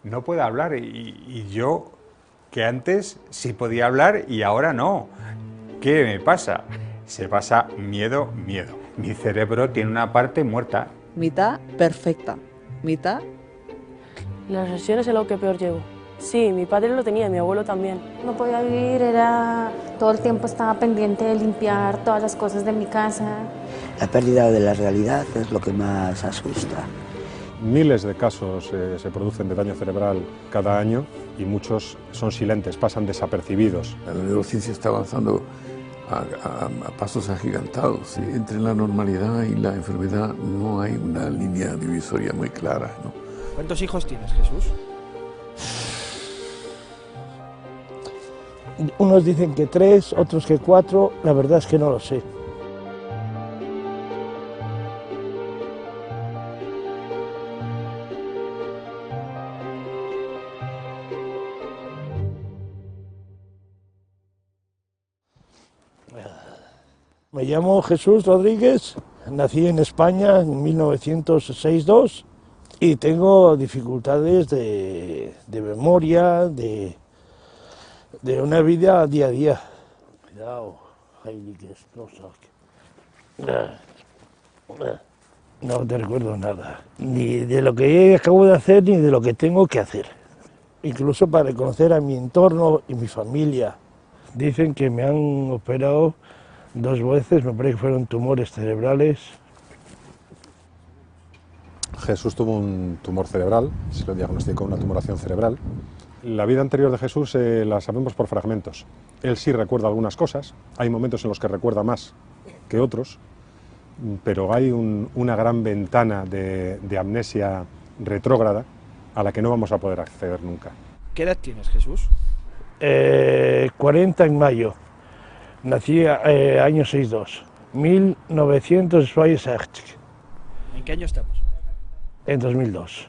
no puede hablar y yo que antes sí podía hablar y ahora no. ¿Qué me pasa? Se pasa miedo, miedo. Mi cerebro tiene una parte muerta. Mitad perfecta, mitad... Las lesiones es lo que peor llevo. Sí, mi padre lo tenía y mi abuelo también. No podía vivir, todo el tiempo estaba pendiente de limpiar todas las cosas de mi casa. La pérdida de la realidad es lo que más asusta. Miles de casos se producen de daño cerebral cada año y muchos son silentes, pasan desapercibidos. La neurociencia está avanzando a pasos agigantados. Entre la normalidad y la enfermedad no hay una línea divisoria muy clara, ¿no? ¿Cuántos hijos tienes, Jesús? Unos dicen que 3, otros que 4, la verdad es que no lo sé. Me llamo Jesús Rodríguez, nací en España en 1962 y tengo dificultades de memoria, de una vida día a día. Cuidado, Heidi, que es no te recuerdo nada, ni de lo que acabo de hacer ni de lo que tengo que hacer. Incluso para reconocer a mi entorno y mi familia. Dicen que me han operado 2 veces, me parece que fueron tumores cerebrales. Jesús tuvo un tumor cerebral, se lo diagnosticó una tumoración cerebral. La vida anterior de Jesús la sabemos por fragmentos. Él sí recuerda algunas cosas, hay momentos en los que recuerda más que otros, pero hay una gran ventana de amnesia retrógrada a la que no vamos a poder acceder nunca. ¿Qué edad tienes, Jesús? 40 en mayo. Nací año 62, 1962, ¿En qué año estamos? en 2002.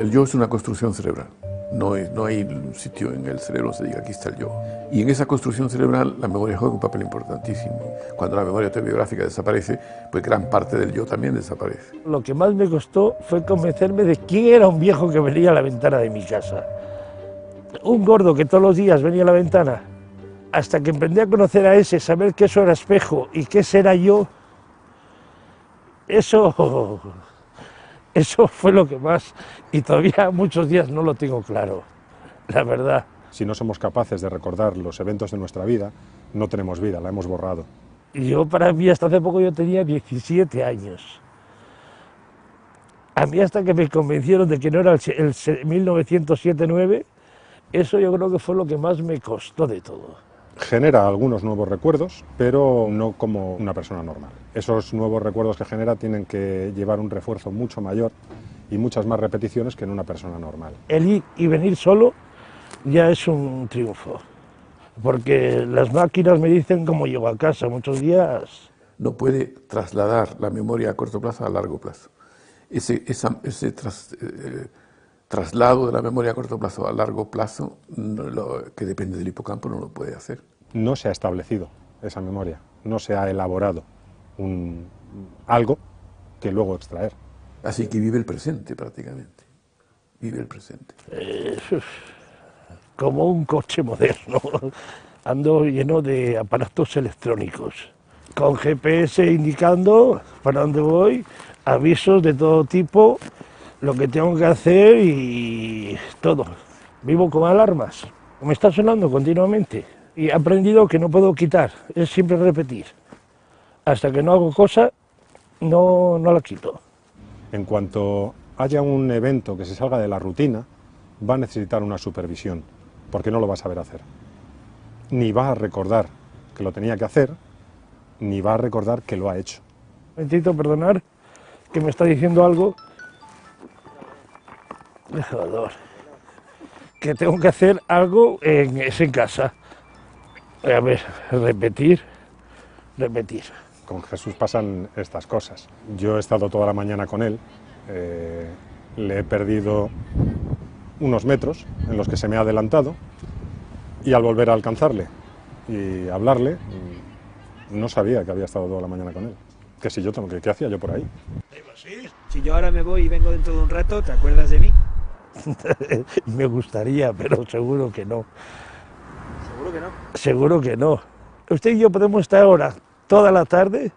El yo es una construcción cerebral. No hay un sitio en el cerebro donde se diga aquí está el yo. Y en esa construcción cerebral la memoria juega un papel importantísimo. Cuando la memoria autobiográfica desaparece, pues gran parte del yo también desaparece. Lo que más me costó fue convencerme de quién era un viejo que venía a la ventana de mi casa. Un gordo que todos los días venía a la ventana. Hasta que emprendí a conocer a ese, saber que eso era espejo y que ese era yo, eso fue lo que más, y todavía muchos días no lo tengo claro, la verdad. Si no somos capaces de recordar los eventos de nuestra vida, no tenemos vida, la hemos borrado. Y yo, para mí, hasta hace poco yo tenía 17 años. A mí, hasta que me convencieron de que no era el 1907-9, eso yo creo que fue lo que más me costó de todo. Genera algunos nuevos recuerdos, pero no como una persona normal. Esos nuevos recuerdos que genera tienen que llevar un refuerzo mucho mayor y muchas más repeticiones que en una persona normal. El ir y venir solo ya es un triunfo, porque las máquinas me dicen cómo llego a casa muchos días. No puede trasladar la memoria a corto plazo a largo plazo. Ese traslado de la memoria a corto plazo a largo plazo, que depende del hipocampo, no lo puede hacer. No se ha establecido esa memoria, no se ha elaborado algo que luego extraer. Así que vive el presente prácticamente, vive el presente. Como un coche moderno, ando lleno de aparatos electrónicos, con GPS indicando para dónde voy, avisos de todo tipo, lo que tengo que hacer y todo. Vivo con alarmas, me está sonando continuamente y he aprendido que no puedo quitar, es siempre repetir. Hasta que no hago cosa, no la quito. En cuanto haya un evento que se salga de la rutina, va a necesitar una supervisión, porque no lo va a saber hacer. Ni va a recordar que lo tenía que hacer, ni va a recordar que lo ha hecho. Necesito perdonar que me está diciendo algo. Joder, que tengo que hacer algo en casa. A ver, repetir. Con Jesús pasan estas cosas. Yo he estado toda la mañana con él, le he perdido unos metros en los que se me ha adelantado y al volver a alcanzarle y hablarle, no sabía que había estado toda la mañana con él. Que si yo, ¿qué hacía yo por ahí? Si yo ahora me voy y vengo dentro de un rato, ¿te acuerdas de mí? Me gustaría, pero seguro que no. Seguro que no. Seguro que no. Usted y yo podemos estar ahora toda la tarde,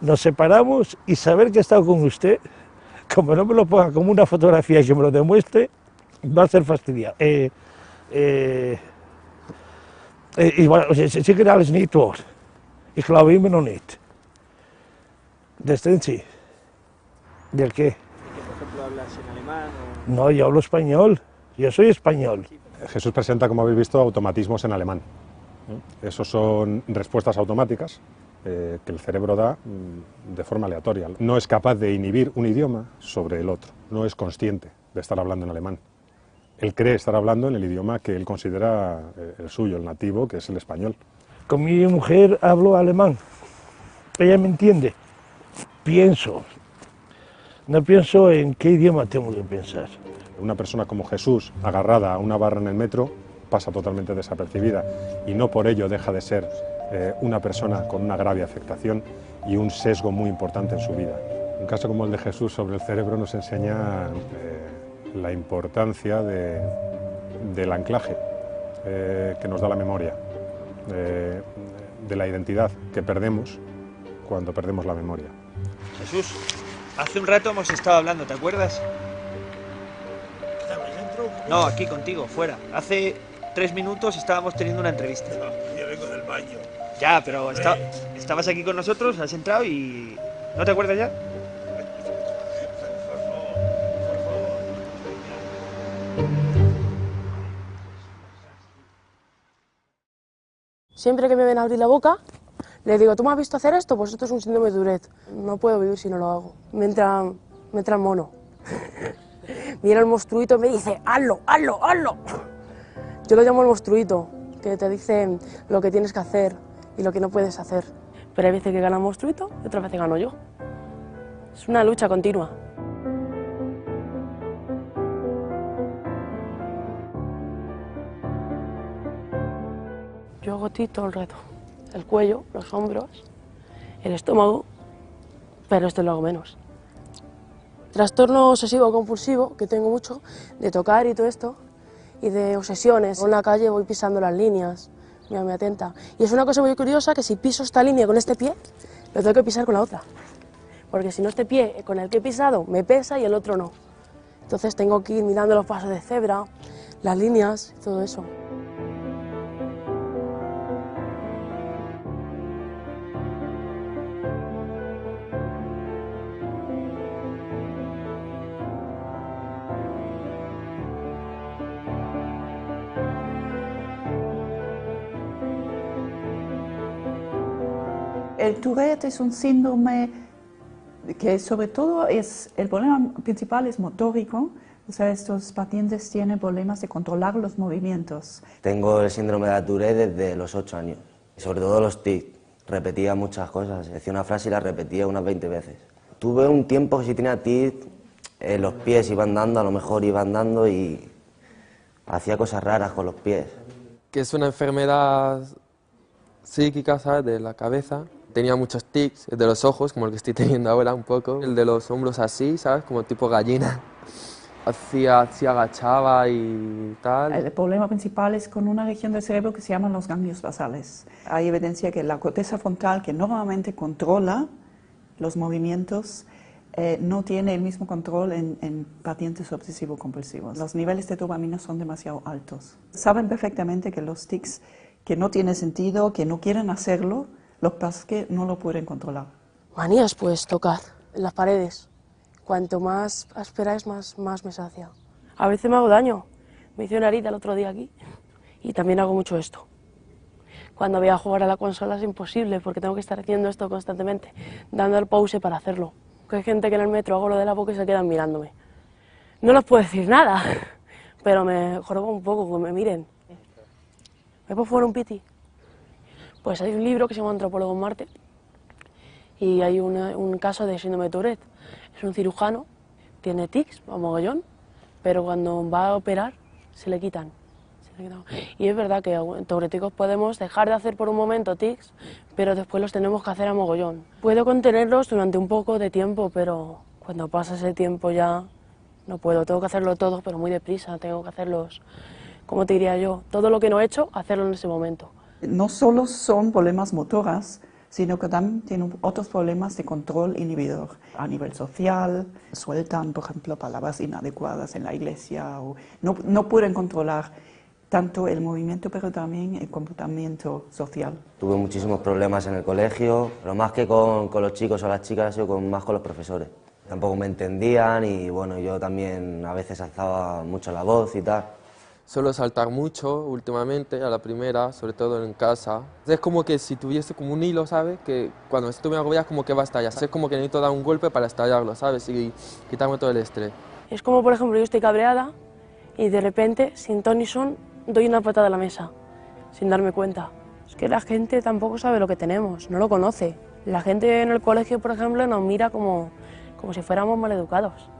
nos separamos y saber que he estado con usted, como no me lo ponga como una fotografía y que me lo demuestre, va a ser fastidiado. Ich war sicher alles nicht wahr. Ich glaube immer noch nicht. ¿De sí? ¿Del qué? Por ejemplo, hablas en alemán o... No, yo hablo español. Yo soy español. Jesús presenta, como habéis visto, automatismos en alemán. Esos son respuestas automáticas que el cerebro da de forma aleatoria. No es capaz de inhibir un idioma sobre el otro. No es consciente de estar hablando en alemán. Él cree estar hablando en el idioma que él considera el suyo, el nativo, que es el español. Con mi mujer hablo alemán. Ella me entiende. Pienso. No pienso en qué idioma tengo que pensar. Una persona como Jesús, agarrada a una barra en el metro, pasa totalmente desapercibida y no por ello deja de ser una persona con una grave afectación y un sesgo muy importante en su vida. Un caso como el de Jesús sobre el cerebro nos enseña la importancia del anclaje que nos da la memoria, de la identidad que perdemos cuando perdemos la memoria. Jesús, hace un rato hemos estado hablando, ¿te acuerdas? No, aquí contigo, fuera. Hace 3 minutos estábamos teniendo una entrevista. Yo vengo del baño. Ya, pero estabas aquí con nosotros, has entrado y... ¿No te acuerdas ya? Siempre que me ven a abrir la boca, le digo, ¿tú me has visto hacer esto? Pues esto es un síndrome de Tourette. No puedo vivir si no lo hago. Me entra el mono. Viene el monstruito y me dice, hazlo, hazlo, hazlo. Yo lo llamo el monstruito, que te dice lo que tienes que hacer y lo que no puedes hacer. Pero hay veces que gana el monstruito y otras veces gano yo. Es una lucha continua. Yo hago tic todo el rato. El cuello, los hombros, el estómago, pero esto lo hago menos. Trastorno obsesivo compulsivo, que tengo mucho, de tocar y todo esto, y de obsesiones. En la calle voy pisando las líneas, mira, me atenta. Y es una cosa muy curiosa que si piso esta línea con este pie, lo tengo que pisar con la otra. Porque si no, este pie con el que he pisado me pesa y el otro no. Entonces tengo que ir mirando los pasos de cebra, las líneas, todo eso. El Tourette es un síndrome que sobre todo el problema principal es motórico, o sea, estos pacientes tienen problemas de controlar los movimientos. Tengo el síndrome de Tourette desde los 8 años, sobre todo los tics. Repetía muchas cosas, decía una frase y la repetía unas 20 veces. Tuve un tiempo que sí tenía tics, los pies iban dando, a lo mejor iban dando y hacía cosas raras con los pies. Que es una enfermedad psíquica, ¿sabes?, de la cabeza. Tenía muchos tics, el de los ojos, como el que estoy teniendo ahora un poco. El de los hombros así, ¿sabes?, como tipo gallina. Se agachaba y tal. El problema principal es con una región del cerebro que se llaman los ganglios basales. Hay evidencia que la corteza frontal, que normalmente controla los movimientos, no tiene el mismo control en pacientes obsesivo-compulsivos. Los niveles de dopamina son demasiado altos. Saben perfectamente que los tics, que no tiene sentido, que no quieren hacerlo, lo que pasa es que no lo pueden controlar. Manías puedes tocar en las paredes. Cuanto más áspera es, más me sacia. A veces me hago daño. Me hice una herida el otro día aquí y también hago mucho esto. Cuando voy a jugar a la consola es imposible porque tengo que estar haciendo esto constantemente, dando el pause para hacerlo. Hay gente que en el metro hago lo de la boca y se quedan mirándome. No les puedo decir nada, pero me jorobo un poco que me miren. ¿Me puedo jugar un piti? Pues hay un libro que se llama Antropólogo en Marte y hay un caso de síndrome de Tourette. Es un cirujano, tiene tics, a mogollón, pero cuando va a operar se le quitan. Y es verdad que autocríticos podemos dejar de hacer por un momento tics, pero después los tenemos que hacer a mogollón. Puedo contenerlos durante un poco de tiempo, pero cuando pasa ese tiempo ya no puedo. Tengo que hacerlo todo, pero muy deprisa. Tengo que hacerlos, ¿cómo te diría yo? Todo lo que no he hecho, hacerlo en ese momento. No solo son problemas motoras, sino que también tienen otros problemas de control inhibidor. A nivel social, sueltan, por ejemplo, palabras inadecuadas en la iglesia, o no pueden controlar tanto el movimiento, pero también el comportamiento social. Tuve muchísimos problemas en el colegio, pero más que con los chicos o las chicas, ha sido más con los profesores. Tampoco me entendían y bueno, yo también a veces alzaba mucho la voz y tal. Suelo saltar mucho últimamente, a la primera, sobre todo en casa. Es como que si tuviese como un hilo, ¿sabes? Que cuando estoy me agobias como que va a estallar. Es como que necesito dar un golpe para estallarlo, ¿sabes? Y quitarme todo el estrés. Es como, por ejemplo, yo estoy cabreada y de repente, sin ton ni son, doy una patada a la mesa, sin darme cuenta. Es que la gente tampoco sabe lo que tenemos, no lo conoce. La gente en el colegio, por ejemplo, nos mira como si fuéramos maleducados.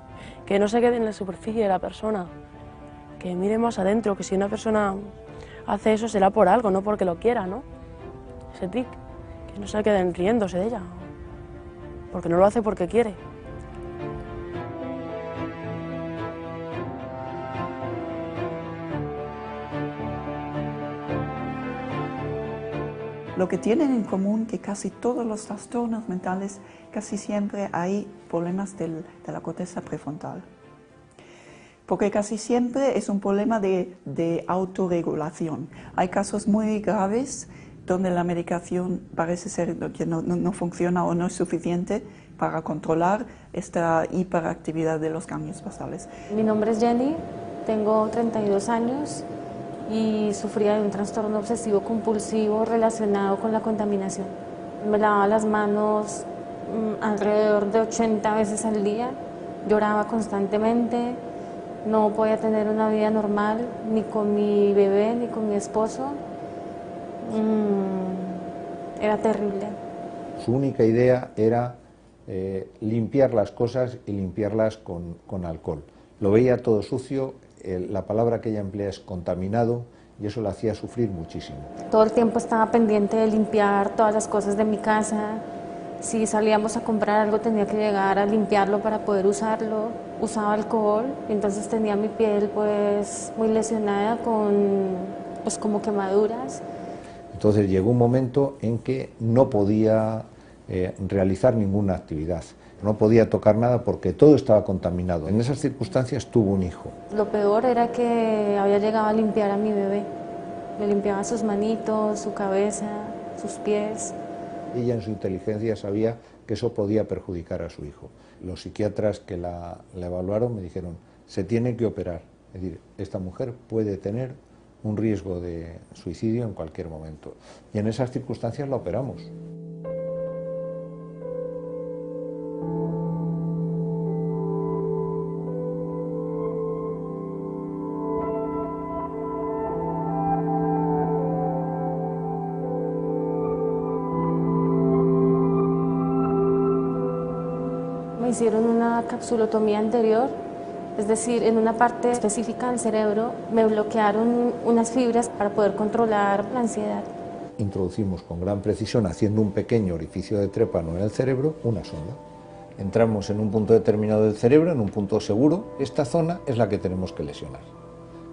Que no se quede en la superficie de la persona, que mire más adentro, que si una persona hace eso será por algo, no porque lo quiera, ¿no? Ese tic, que no se queden riéndose de ella, porque no lo hace porque quiere. Lo que tienen en común que casi todos los trastornos mentales, casi siempre hay problemas de la corteza prefrontal. Porque casi siempre es un problema de autorregulación. Hay casos muy graves donde la medicación parece ser que no funciona o no es suficiente para controlar esta hiperactividad de los ganglios basales. Mi nombre es Jenny, tengo 32 años y sufría de un trastorno obsesivo compulsivo relacionado con la contaminación. Me lavaba las manos alrededor de 80 veces al día, lloraba constantemente, no podía tener una vida normal ni con mi bebé ni con mi esposo. Era terrible. Su única idea era limpiar las cosas y limpiarlas con alcohol. Lo veía todo sucio, la palabra que ella emplea es contaminado y eso la hacía sufrir muchísimo. Todo el tiempo estaba pendiente de limpiar todas las cosas de mi casa. Si salíamos a comprar algo tenía que llegar a limpiarlo para poder usarlo. Usaba alcohol, entonces tenía mi piel pues muy lesionada con pues como quemaduras. Entonces llegó un momento en que no podía realizar ninguna actividad. No podía tocar nada porque todo estaba contaminado. En esas circunstancias tuvo un hijo. Lo peor era que había llegado a limpiar a mi bebé. Le limpiaba sus manitos, su cabeza, sus pies. Ella en su inteligencia sabía que eso podía perjudicar a su hijo. Los psiquiatras que la evaluaron me dijeron, se tiene que operar. Es decir, esta mujer puede tener un riesgo de suicidio en cualquier momento. Y en esas circunstancias la operamos. Me hicieron una capsulotomía anterior, es decir, en una parte específica del cerebro me bloquearon unas fibras para poder controlar la ansiedad. Introducimos con gran precisión, haciendo un pequeño orificio de trépano en el cerebro, una sonda. Entramos en un punto determinado del cerebro, en un punto seguro. Esta zona es la que tenemos que lesionar,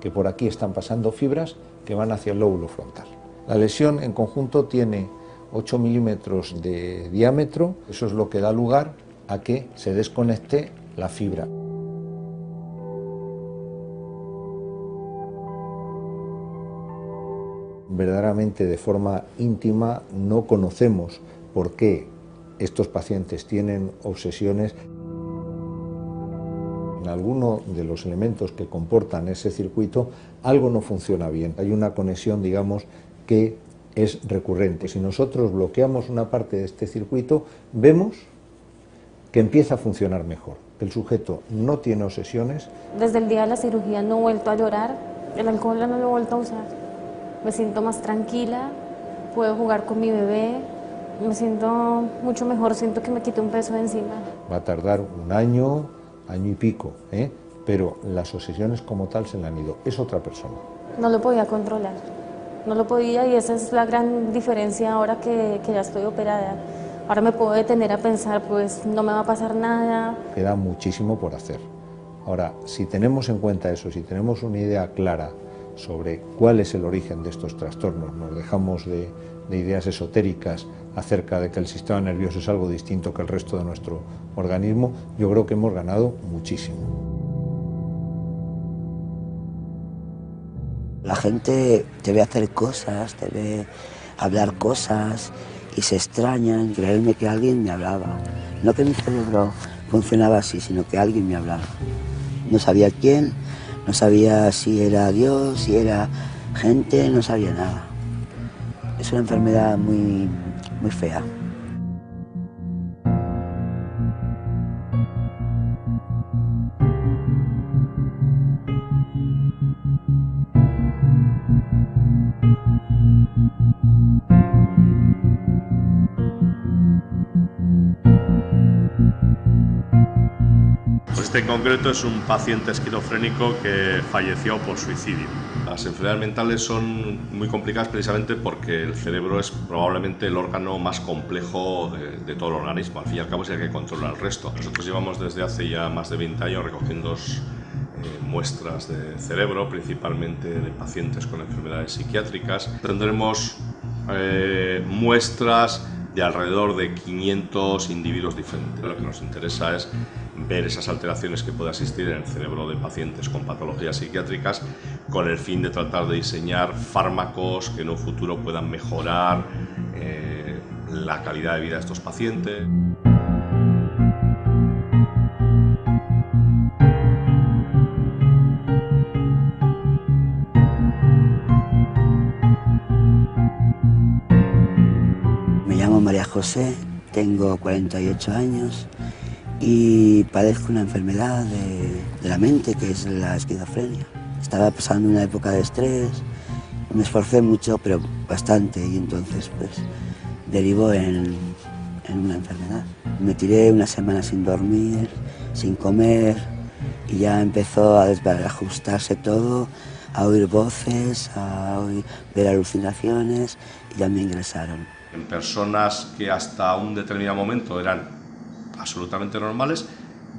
que por aquí están pasando fibras que van hacia el lóbulo frontal. La lesión en conjunto tiene 8 milímetros de diámetro, eso es lo que da lugar a que se desconecte la fibra. Verdaderamente de forma íntima no conocemos por qué estos pacientes tienen obsesiones. En alguno de los elementos que comportan ese circuito algo no funciona bien. Hay una conexión, digamos, que es recurrente. Si nosotros bloqueamos una parte de este circuito, vemos que empieza a funcionar mejor, que el sujeto no tiene obsesiones. Desde el día de la cirugía no he vuelto a llorar, el alcohol no lo he vuelto a usar. Me siento más tranquila, puedo jugar con mi bebé, me siento mucho mejor, siento que me quité un peso de encima. Va a tardar un año, año y pico, pero las obsesiones como tal se le han ido. Es otra persona. no lo podía controlar. No lo podía, y esa es la gran diferencia ahora que ya estoy operada. Ahora me puedo detener a pensar, pues no me va a pasar nada. Queda muchísimo por hacer. Ahora, si tenemos en cuenta eso, si tenemos una idea clara sobre cuál es el origen de estos trastornos, nos dejamos de ideas esotéricas acerca de que el sistema nervioso es algo distinto que el resto de nuestro organismo, yo creo que hemos ganado muchísimo. La gente te ve hacer cosas, te ve hablar cosas y se extrañan, creerme que alguien me hablaba. No que mi cerebro funcionaba así, sino que alguien me hablaba. No sabía quién, no sabía si era Dios, si era gente, no sabía nada. Es una enfermedad muy fea. Este en concreto es un paciente esquizofrénico que falleció por suicidio. Las enfermedades mentales son muy complicadas precisamente porque el cerebro es probablemente el órgano más complejo de todo el organismo. Al fin y al cabo es el que controla el resto. Nosotros llevamos desde hace ya más de 20 años recogiendo muestras de cerebro, principalmente de pacientes con enfermedades psiquiátricas. Tendremos muestras de alrededor de 500 individuos diferentes. Lo que nos interesa es ver esas alteraciones que puede existir en el cerebro de pacientes con patologías psiquiátricas con el fin de tratar de diseñar fármacos que en un futuro puedan mejorar la calidad de vida de estos pacientes. Me llamo María José, tengo 48 años y padezco una enfermedad de la mente que es la esquizofrenia. Estaba pasando una época de estrés, me esforcé mucho, pero bastante, y entonces pues derivó en una enfermedad. Me tiré una semana sin dormir, sin comer, y ya empezó a desbarajustarse todo, a oír voces, ver alucinaciones, y ya me ingresaron. En personas que hasta un determinado momento eran absolutamente normales,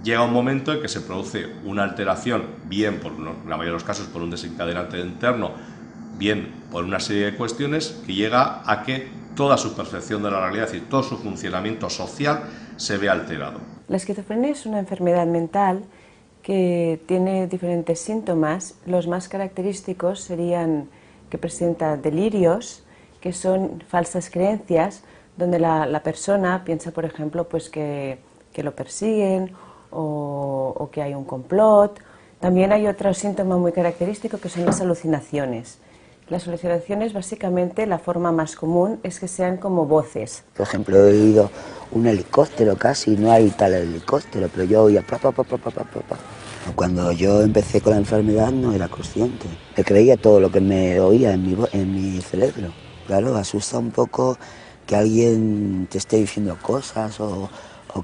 llega un momento en que se produce una alteración, bien por la mayoría de los casos por un desencadenante interno, bien por una serie de cuestiones que llega a que toda su percepción de la realidad y todo su funcionamiento social se ve alterado. La esquizofrenia es una enfermedad mental que tiene diferentes síntomas. Los más característicos serían que presenta delirios, que son falsas creencias, donde la persona piensa, por ejemplo, pues que lo persiguen o que hay un complot. También hay otro síntoma muy característico que son las alucinaciones. Las alucinaciones, básicamente, la forma más común es que sean como voces. Por ejemplo, he oído un helicóptero casi, no hay tal helicóptero, pero yo oía pa. Cuando yo empecé con la enfermedad no era consciente. Me creía todo lo que me oía en mi cerebro. Claro, asusta un poco que alguien te esté diciendo cosas o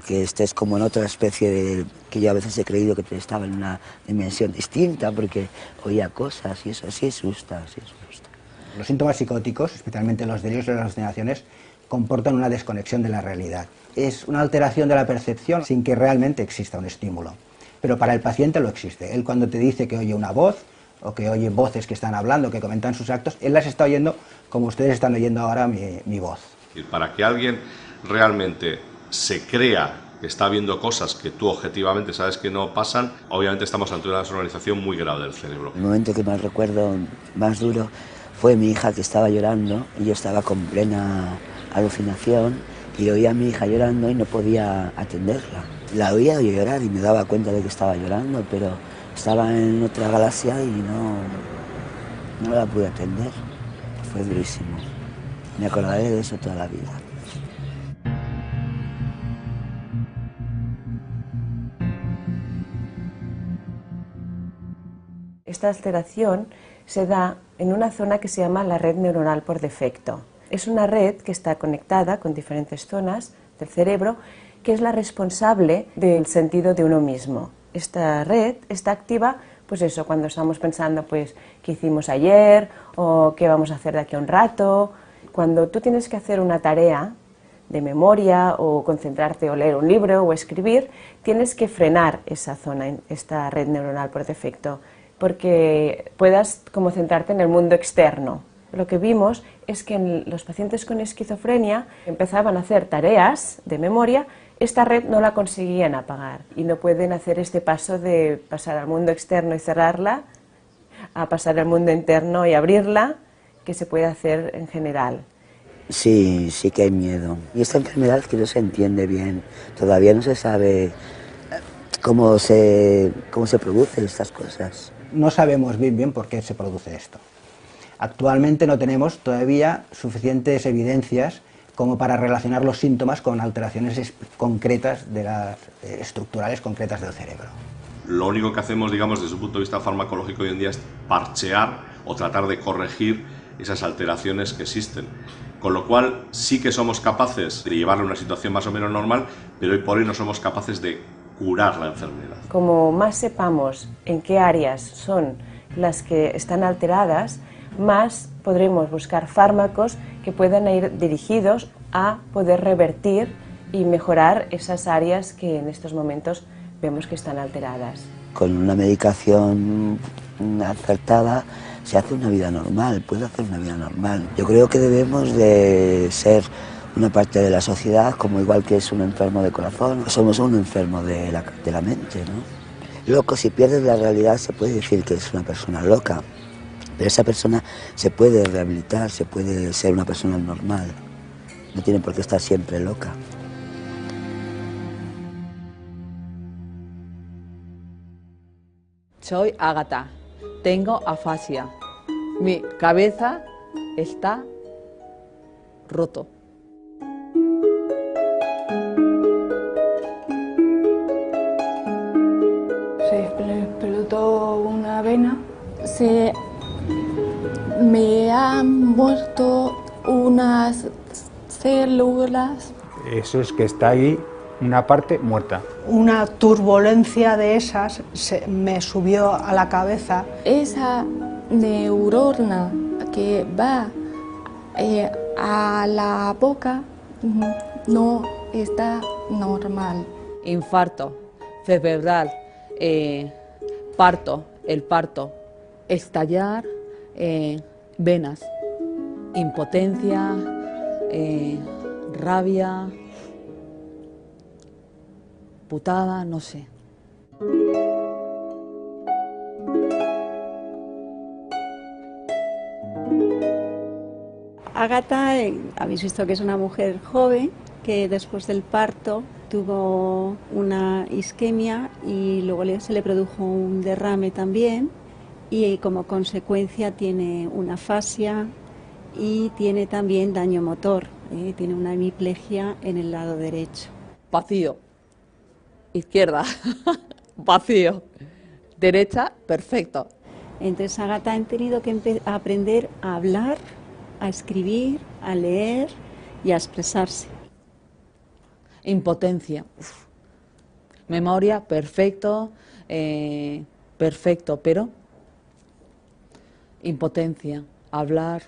que estés como en otra especie de... que yo a veces he creído que estaba en una dimensión distinta porque oía cosas y eso sí asusta, sí asusta. Los síntomas psicóticos, especialmente los delirios y las alucinaciones, comportan una desconexión de la realidad. Es una alteración de la percepción sin que realmente exista un estímulo. Pero para el paciente lo existe. Él cuando te dice que oye una voz o que oye voces que están hablando, que comentan sus actos, él las está oyendo como ustedes están oyendo ahora mi voz. Y para que alguien realmente se crea que está viendo cosas que tú objetivamente sabes que no pasan, obviamente estamos ante una desorganización muy grave del cerebro. El momento que más recuerdo más duro fue mi hija que estaba llorando y yo estaba con plena alucinación y oía a mi hija llorando y no podía atenderla. La oía llorar y me daba cuenta de que estaba llorando, pero estaba en otra galaxia y no la pude atender. Fue durísimo. Me acordaré de eso toda la vida. Esta alteración se da en una zona que se llama la red neuronal por defecto. Es una red que está conectada con diferentes zonas del cerebro, que es la responsable del sentido de uno mismo. Esta red está activa pues eso, cuando estamos pensando pues qué hicimos ayer o qué vamos a hacer de aquí a un rato. Cuando tú tienes que hacer una tarea de memoria o concentrarte o leer un libro o escribir, tienes que frenar esa zona, esta red neuronal por defecto, porque puedas como centrarte en el mundo externo. Lo que vimos es que en los pacientes con esquizofrenia empezaban a hacer tareas de memoria, esta red no la conseguían apagar y no pueden hacer este paso de pasar al mundo externo y cerrarla, a pasar al mundo interno y abrirla, que se puede hacer en general. Sí, sí que hay miedo. Y esta enfermedad es que no se entiende bien. Todavía no se sabe cómo se producen estas cosas. No sabemos bien por qué se produce esto. Actualmente no tenemos todavía suficientes evidencias como para relacionar los síntomas con alteraciones concretas estructurales concretas del cerebro. Lo único que hacemos, digamos, desde un punto de vista farmacológico hoy en día es parchear o tratar de corregir esas alteraciones que existen. Con lo cual sí que somos capaces de llevarle a una situación más o menos normal, pero hoy por hoy no somos capaces de curar la enfermedad. Como más sepamos en qué áreas son las que están alteradas, más podremos buscar fármacos que puedan ir dirigidos a poder revertir y mejorar esas áreas que en estos momentos vemos que están alteradas. Con una medicación acertada se hace una vida normal, puede hacer una vida normal. Yo creo que debemos de ser una parte de la sociedad, como igual que es un enfermo de corazón, somos un enfermo de la mente, ¿no? Loco, si pierdes la realidad se puede decir que es una persona loca, pero esa persona se puede rehabilitar, se puede ser una persona normal, no tiene por qué estar siempre loca. Soy Ágata, tengo afasia. Mi cabeza está roto. Se explotó una vena. Me han muerto unas células. Eso es que está ahí una parte muerta. Una turbulencia de esas me subió a la cabeza. Esa neurona que va a la boca no está normal. Infarto, cerebral, parto, el parto, estallar, venas, impotencia, rabia, putada, no sé. Ágata, habéis visto que es una mujer joven que después del parto tuvo una isquemia y luego se le produjo un derrame también y como consecuencia tiene una afasia y tiene también daño motor, tiene una hemiplegia en el lado derecho. Vacío. Izquierda, vacío. Derecha, perfecto. Entonces Ágata ha tenido que aprender a hablar, a escribir, a leer y a expresarse. Impotencia. Memoria, perfecto, perfecto, pero impotencia, hablar.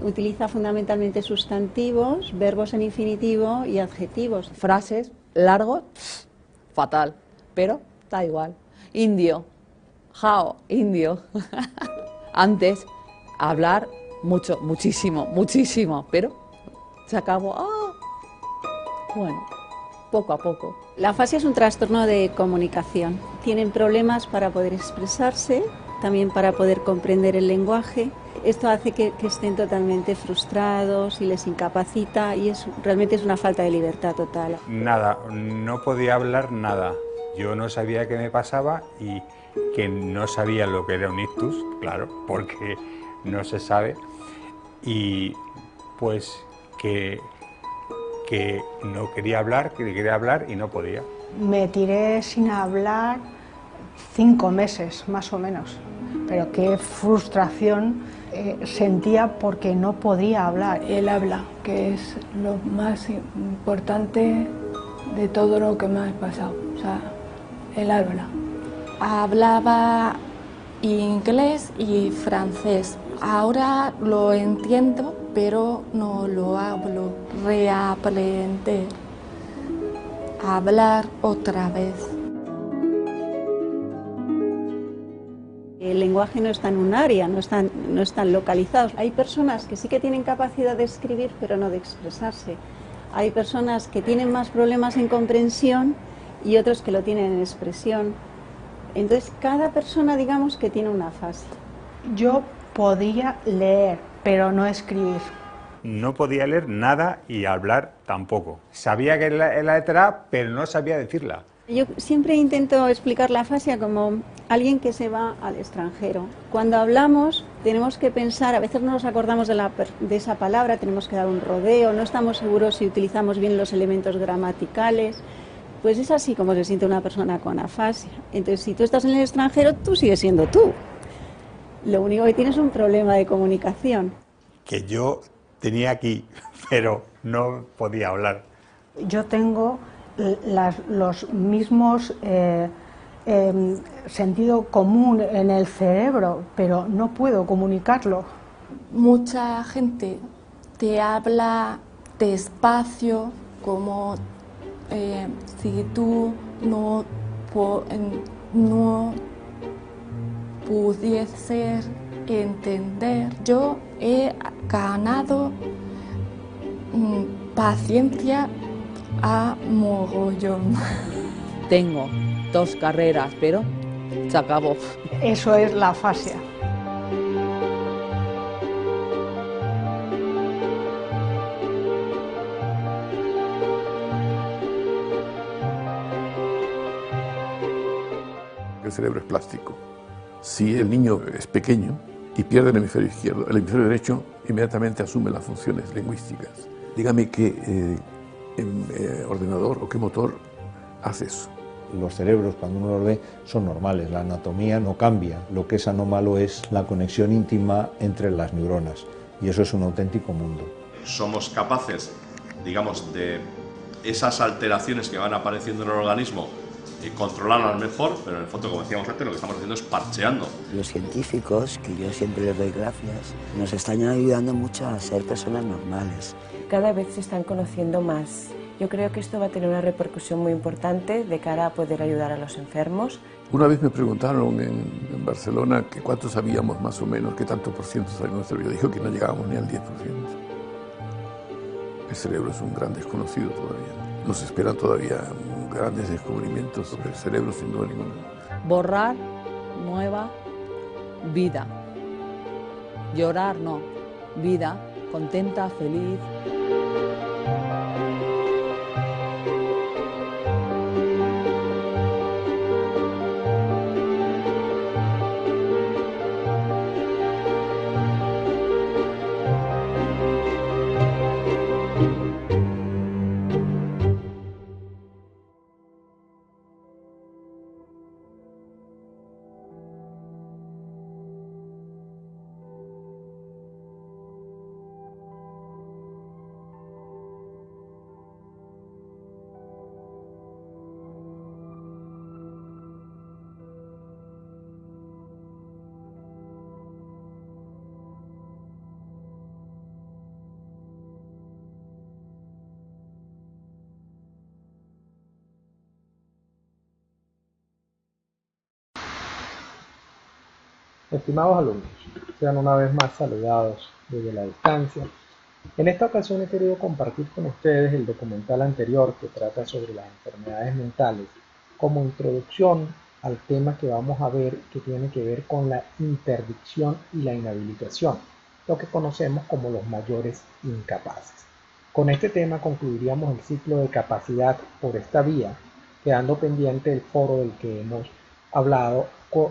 Utiliza fundamentalmente sustantivos, verbos en infinitivo y adjetivos. Frases, largos, fatal, pero da igual. Indio, jao, indio. Antes, hablar mucho, muchísimo, pero se acabó. Bueno, poco a poco. La afasia es un trastorno de comunicación. Tienen problemas para poder expresarse, también para poder comprender el lenguaje. Esto hace que estén totalmente frustrados y les incapacita y realmente es una falta de libertad total. Nada, no podía hablar nada. Yo no sabía qué me pasaba y que no sabía lo que era un ictus, claro, porque no se sabe. Y pues que no quería hablar, que quería hablar y no podía. Me tiré sin hablar 5 meses, más o menos. Pero qué frustración sentía porque no podía hablar. El habla, que es lo más importante de todo lo que me ha pasado. O sea, el habla. hablaba inglés y francés. Ahora lo entiendo, pero no lo hablo. Reaprender. Hablar otra vez. El lenguaje no está en un área, no están localizados. Hay personas que sí que tienen capacidad de escribir, pero no de expresarse. Hay personas que tienen más problemas en comprensión y otros que lo tienen en expresión. Entonces, cada persona, digamos, que tiene una fase. Yo podía leer, pero no escribir. No podía leer nada y hablar tampoco. Sabía que era la letra A, pero no sabía decirla. Yo siempre intento explicar la afasia como alguien que se va al extranjero. Cuando hablamos tenemos que pensar, a veces no nos acordamos de esa palabra, tenemos que dar un rodeo, no estamos seguros si utilizamos bien los elementos gramaticales. Pues es así como se siente una persona con afasia. Entonces, si tú estás en el extranjero, tú sigues siendo tú. Lo único que tienes es un problema de comunicación. Que yo tenía aquí, pero no podía hablar. Yo tengo los mismos sentido común en el cerebro, pero no puedo comunicarlo. Mucha gente te habla despacio, como si tú no pudieses entender. Yo he ganado paciencia a mogollón. Tengo 2 carreras, pero se acabó. Eso es la afasia. El cerebro es plástico. Si el niño es pequeño y pierde el hemisferio izquierdo, el hemisferio derecho inmediatamente asume las funciones lingüísticas. Dígame qué ordenador o qué motor hace eso. Los cerebros, cuando uno los ve, son normales, la anatomía no cambia. Lo que es anómalo es la conexión íntima entre las neuronas, y eso es un auténtico mundo. Somos capaces, digamos, de esas alteraciones que van apareciendo en el organismo, controlarlas mejor, pero en el fondo, como decíamos antes, lo que estamos haciendo es parcheando. Los científicos, que yo siempre les doy gracias, nos están ayudando mucho a ser personas normales. Cada vez se están conociendo más. Yo creo que esto va a tener una repercusión muy importante de cara a poder ayudar a los enfermos. Una vez me preguntaron en Barcelona que cuánto sabíamos más o menos, qué tanto por ciento sabíamos del cerebro. Yo dije que no llegábamos ni al 10%. El cerebro es un gran desconocido todavía. Nos esperan todavía grandes descubrimientos sobre el cerebro, sin duda ninguna. Borrar, nueva, vida. Llorar, no. Vida, contenta, feliz. Estimados alumnos, sean una vez más saludados desde la distancia. En esta ocasión he querido compartir con ustedes el documental anterior que trata sobre las enfermedades mentales como introducción al tema que vamos a ver, que tiene que ver con la interdicción y la inhabilitación, lo que conocemos como los mayores incapaces. Con este tema concluiríamos el ciclo de capacidad por esta vía, quedando pendiente el foro del que hemos hablado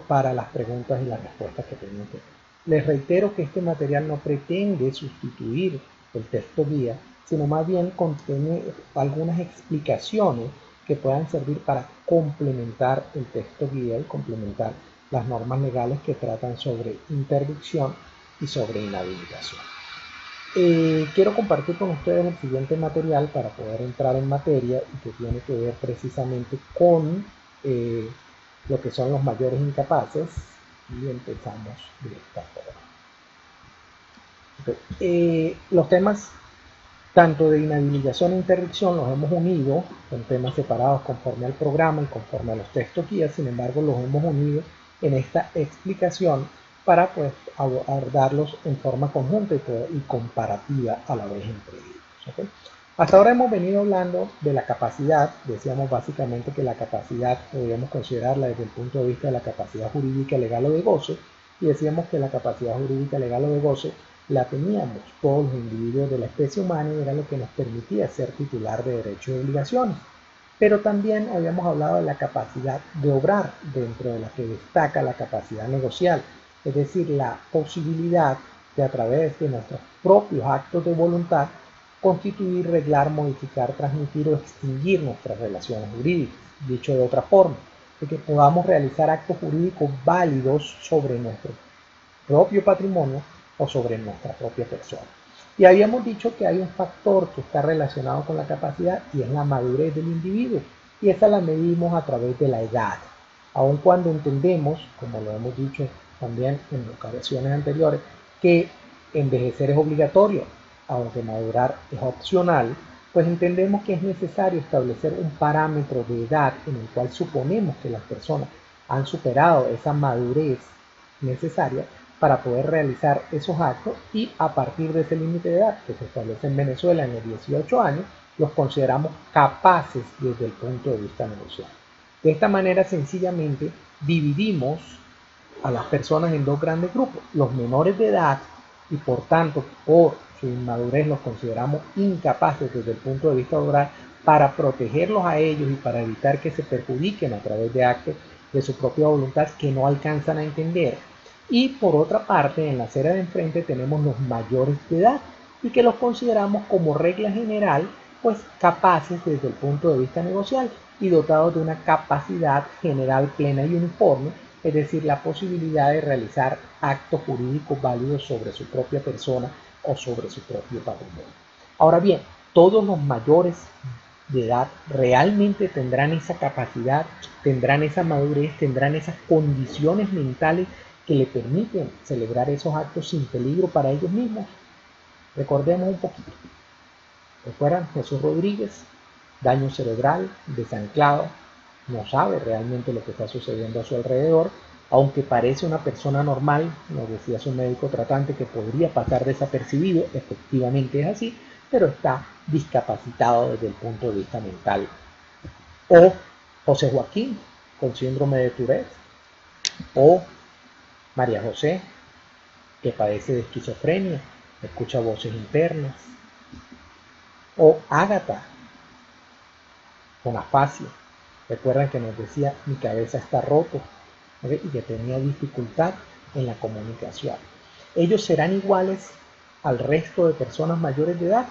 para las preguntas y las respuestas que tenemos que hacer. Les reitero que este material no pretende sustituir el texto guía, sino más bien contiene algunas explicaciones que puedan servir para complementar el texto guía y complementar las normas legales que tratan sobre interdicción y sobre inhabilitación. Quiero compartir con ustedes el siguiente material para poder entrar en materia y que tiene que ver precisamente con lo que son los mayores incapaces y empezamos de esta forma. Los temas tanto de inhabilitación e interdicción los hemos unido con temas separados conforme al programa y conforme a los textos guías, sin embargo los hemos unido en esta explicación para pues abordarlos en forma conjunta y comparativa a la vez entre ellos. ¿Okay? Hasta ahora hemos venido hablando de la capacidad. Decíamos básicamente que la capacidad podríamos considerarla desde el punto de vista de la capacidad jurídica, legal o de goce, y decíamos que la capacidad jurídica, legal o de goce la teníamos todos los individuos de la especie humana y era lo que nos permitía ser titular de derechos y obligaciones. Pero también habíamos hablado de la capacidad de obrar, dentro de la que destaca la capacidad negocial, es decir, la posibilidad de a través de nuestros propios actos de voluntad constituir, reglar, modificar, transmitir o extinguir nuestras relaciones jurídicas. Dicho de otra forma, de que podamos realizar actos jurídicos válidos sobre nuestro propio patrimonio o sobre nuestra propia persona. Y habíamos dicho que hay un factor que está relacionado con la capacidad y es la madurez del individuo, y esa la medimos a través de la edad. Aun cuando entendemos, como lo hemos dicho también en ocasiones anteriores, que envejecer es obligatorio, aunque madurar es opcional, pues entendemos que es necesario establecer un parámetro de edad en el cual suponemos que las personas han superado esa madurez necesaria para poder realizar esos actos, y a partir de ese límite de edad que se establece en Venezuela en los 18 años, los consideramos capaces desde el punto de vista negocial. De esta manera sencillamente dividimos a las personas en dos grandes grupos: los menores de edad, y por tanto por su inmadurez los consideramos incapaces desde el punto de vista laboral, para protegerlos a ellos y para evitar que se perjudiquen a través de actos de su propia voluntad que no alcanzan a entender. Y por otra parte, en la acera de enfrente tenemos los mayores de edad y que los consideramos como regla general pues capaces desde el punto de vista negocial y dotados de una capacidad general plena y uniforme, es decir, la posibilidad de realizar actos jurídicos válidos sobre su propia persona o sobre su propio patrimonio. Ahora bien, todos los mayores de edad realmente tendrán esa capacidad, tendrán esa madurez, tendrán esas condiciones mentales que le permiten celebrar esos actos sin peligro para ellos mismos. Recordemos un poquito. ¿Recuerdan? Jesús Rodríguez, daño cerebral, desanclado, no sabe realmente lo que está sucediendo a su alrededor, aunque parece una persona normal, nos decía su médico tratante que podría pasar desapercibido, efectivamente es así, pero está discapacitado desde el punto de vista mental. O José Joaquín, con síndrome de Tourette, o María José, que padece de esquizofrenia, escucha voces internas, o Ágata, con afasia. Recuerdan que nos decía, mi cabeza está roto, ¿okay? Y que tenía dificultad en la comunicación. ¿Ellos serán iguales al resto de personas mayores de edad?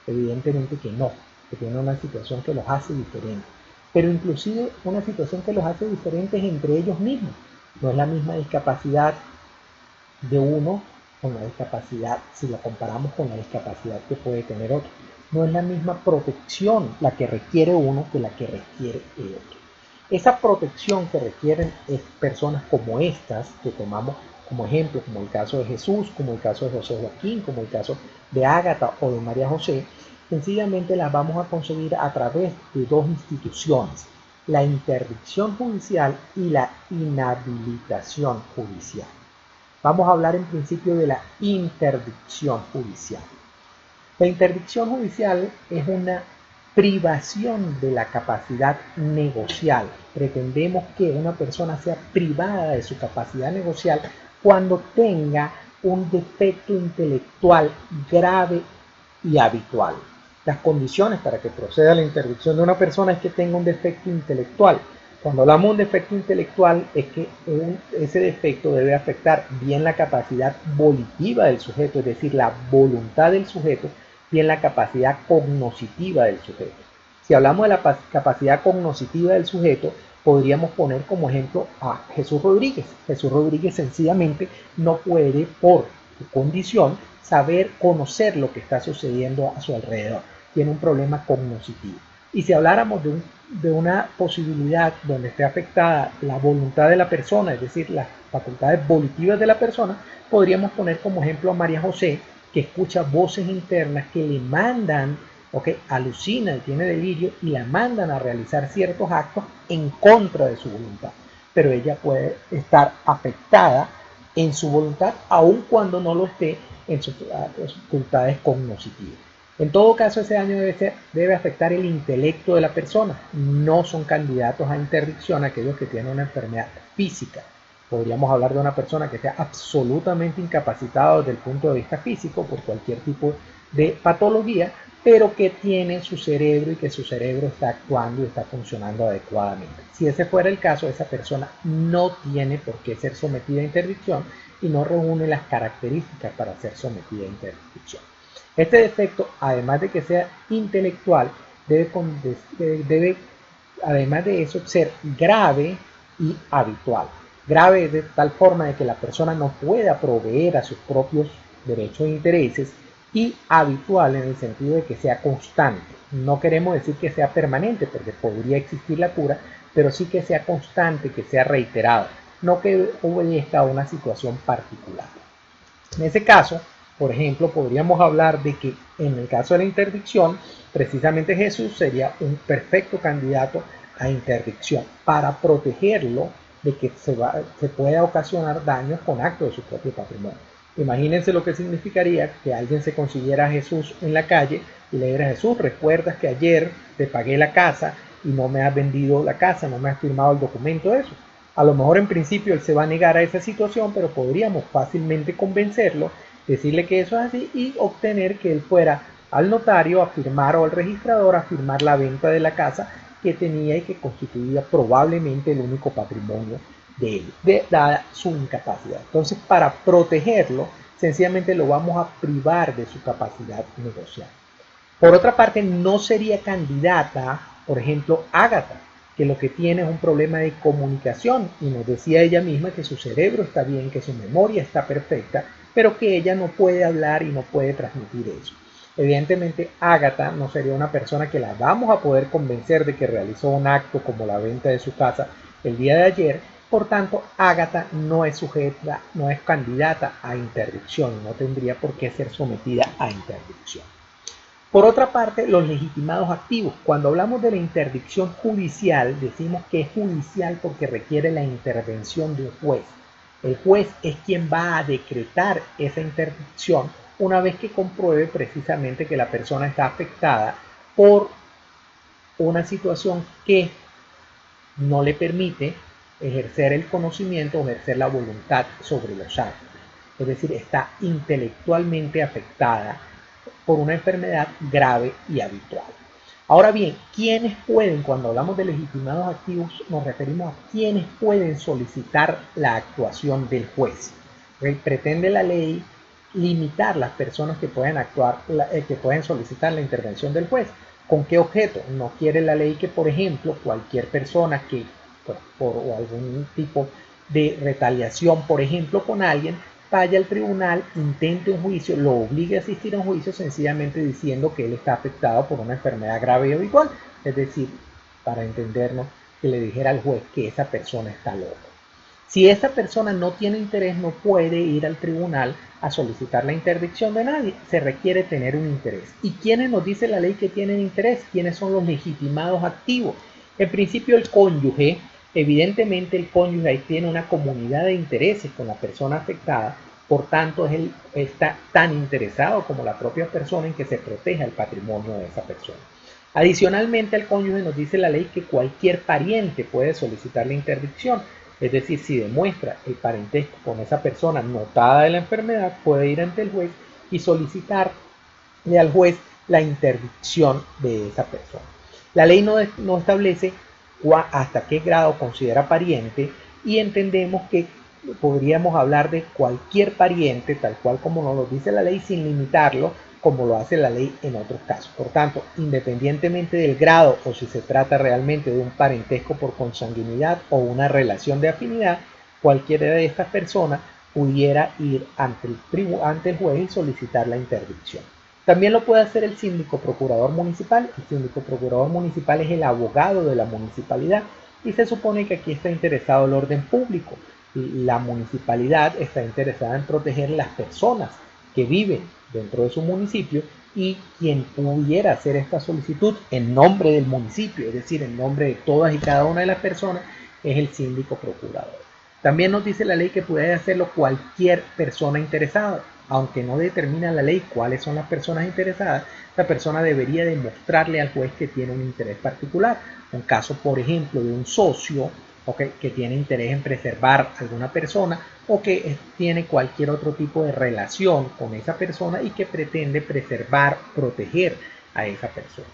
Evidentemente que no, que tienen una situación que los hace diferentes, pero inclusive una situación que los hace diferentes entre ellos mismos. No es la misma discapacidad de uno con la discapacidad, si la comparamos con la discapacidad que puede tener otro. No es la misma protección la que requiere uno que la que requiere el otro. Esa protección que requieren personas como estas, que tomamos como ejemplo, como el caso de Jesús, como el caso de José Joaquín, como el caso de Ágata o de María José, sencillamente las vamos a conseguir a través de dos instituciones: la interdicción judicial y la inhabilitación judicial. Vamos a hablar en principio de la interdicción judicial. La interdicción judicial es una privación de la capacidad negocial. Pretendemos que una persona sea privada de su capacidad negocial cuando tenga un defecto intelectual grave y habitual. Las condiciones para que proceda la interdicción de una persona es que tenga un defecto intelectual. Cuando hablamos de un defecto intelectual es que ese defecto debe afectar bien la capacidad volitiva del sujeto, es decir, la voluntad del sujeto, bien la capacidad cognoscitiva del sujeto. Si hablamos de la capacidad cognoscitiva del sujeto, podríamos poner como ejemplo a Jesús Rodríguez. Jesús Rodríguez sencillamente no puede, por su condición, conocer lo que está sucediendo a su alrededor. Tiene un problema cognoscitivo. Y si habláramos de una posibilidad donde esté afectada la voluntad de la persona, es decir, las facultades volitivas de la persona, podríamos poner como ejemplo a María José, que escucha voces internas que le mandan, alucina y tiene delirio y la mandan a realizar ciertos actos en contra de su voluntad. Pero ella puede estar afectada en su voluntad, aun cuando no lo esté en sus facultades cognitivas. En todo caso, ese daño debe afectar el intelecto de la persona. No son candidatos a interdicción aquellos que tienen una enfermedad física. Podríamos hablar de una persona que esté absolutamente incapacitada desde el punto de vista físico por cualquier tipo de patología, pero que tiene su cerebro y que su cerebro está actuando y está funcionando adecuadamente. Si ese fuera el caso, esa persona no tiene por qué ser sometida a interdicción y no reúne las características para ser sometida a interdicción. Este defecto, además de que sea intelectual, debe además de eso ser grave y habitual. Grave de tal forma de que la persona no pueda proveer a sus propios derechos e intereses, y habitual en el sentido de que sea constante. No queremos decir que sea permanente porque podría existir la cura, pero sí que sea constante, que sea reiterado, no que obedezca a una situación particular. En ese caso, por ejemplo, podríamos hablar de que en el caso de la interdicción, precisamente Jesús sería un perfecto candidato a interdicción para protegerlo de que se pueda ocasionar daños con actos de su propio patrimonio. Imagínense lo que significaría que alguien se consiguiera a Jesús en la calle y le dijera: Jesús, ¿recuerdas que ayer te pagué la casa y no me has vendido la casa, no me has firmado el documento de eso? A lo mejor en principio él se va a negar a esa situación, pero podríamos fácilmente convencerlo, decirle que eso es así y obtener que él fuera al notario a firmar o al registrador a firmar la venta de la casa que tenía y que constituía probablemente el único patrimonio de él, dada su incapacidad. Entonces, para protegerlo, sencillamente lo vamos a privar de su capacidad negocial. Por otra parte, no sería candidata, por ejemplo, Ágata, que lo que tiene es un problema de comunicación, y nos decía ella misma que su cerebro está bien, que su memoria está perfecta, pero que ella no puede hablar y no puede transmitir eso. Evidentemente, Ágata no sería una persona que la vamos a poder convencer de que realizó un acto como la venta de su casa el día de ayer. Por tanto, Ágata no es sujeta, no es candidata a interdicción, no tendría por qué ser sometida a interdicción. Por otra parte, los legitimados activos. Cuando hablamos de la interdicción judicial, decimos que es judicial porque requiere la intervención de un juez. El juez es quien va a decretar esa interdicción una vez que compruebe precisamente que la persona está afectada por una situación que no le permite ejercer el conocimiento o ejercer la voluntad sobre los actos. Es decir, está intelectualmente afectada por una enfermedad grave y habitual. Ahora bien, ¿quiénes pueden, cuando hablamos de legitimados activos, nos referimos a quiénes pueden solicitar la actuación del juez? Pretende la ley limitar las personas que pueden actuar, que pueden solicitar la intervención del juez. ¿Con qué objeto? No quiere la ley que, por ejemplo, cualquier persona que por algún tipo de retaliación, por ejemplo, con alguien, vaya al tribunal, intente un juicio, lo obligue a asistir a un juicio sencillamente diciendo que él está afectado por una enfermedad grave y habitual. Es decir, para entendernos, que le dijera al juez que esa persona está loca. Si esa persona no tiene interés, no puede ir al tribunal a solicitar la interdicción de nadie. Se requiere tener un interés. ¿Y quiénes nos dice la ley que tienen interés? ¿Quiénes son los legitimados activos? En principio, el cónyuge. Evidentemente, el cónyuge ahí tiene una comunidad de intereses con la persona afectada, por tanto, él está tan interesado como la propia persona en que se proteja el patrimonio de esa persona. Adicionalmente, al cónyuge nos dice la ley que cualquier pariente puede solicitar la interdicción, es decir, si demuestra el parentesco con esa persona notada de la enfermedad, puede ir ante el juez y solicitarle al juez la interdicción de esa persona. La ley no establece hasta qué grado considera pariente, y entendemos que podríamos hablar de cualquier pariente, tal cual como nos lo dice la ley, sin limitarlo, como lo hace la ley en otros casos. Por tanto, independientemente del grado o si se trata realmente de un parentesco por consanguinidad o una relación de afinidad, cualquiera de estas personas pudiera ir ante el juez y solicitar la interdicción. También lo puede hacer el síndico procurador municipal. El síndico procurador municipal es el abogado de la municipalidad y se supone que aquí está interesado el orden público. La municipalidad está interesada en proteger las personas que viven dentro de su municipio, y quien pudiera hacer esta solicitud en nombre del municipio, es decir, en nombre de todas y cada una de las personas, es el síndico procurador. También nos dice la ley que puede hacerlo cualquier persona interesada. Aunque no determina la ley cuáles son las personas interesadas, la persona debería demostrarle al juez que tiene un interés particular. Un caso, por ejemplo, de un socio, que tiene interés en preservar a alguna persona, o que tiene cualquier otro tipo de relación con esa persona y que pretende preservar, proteger a esa persona.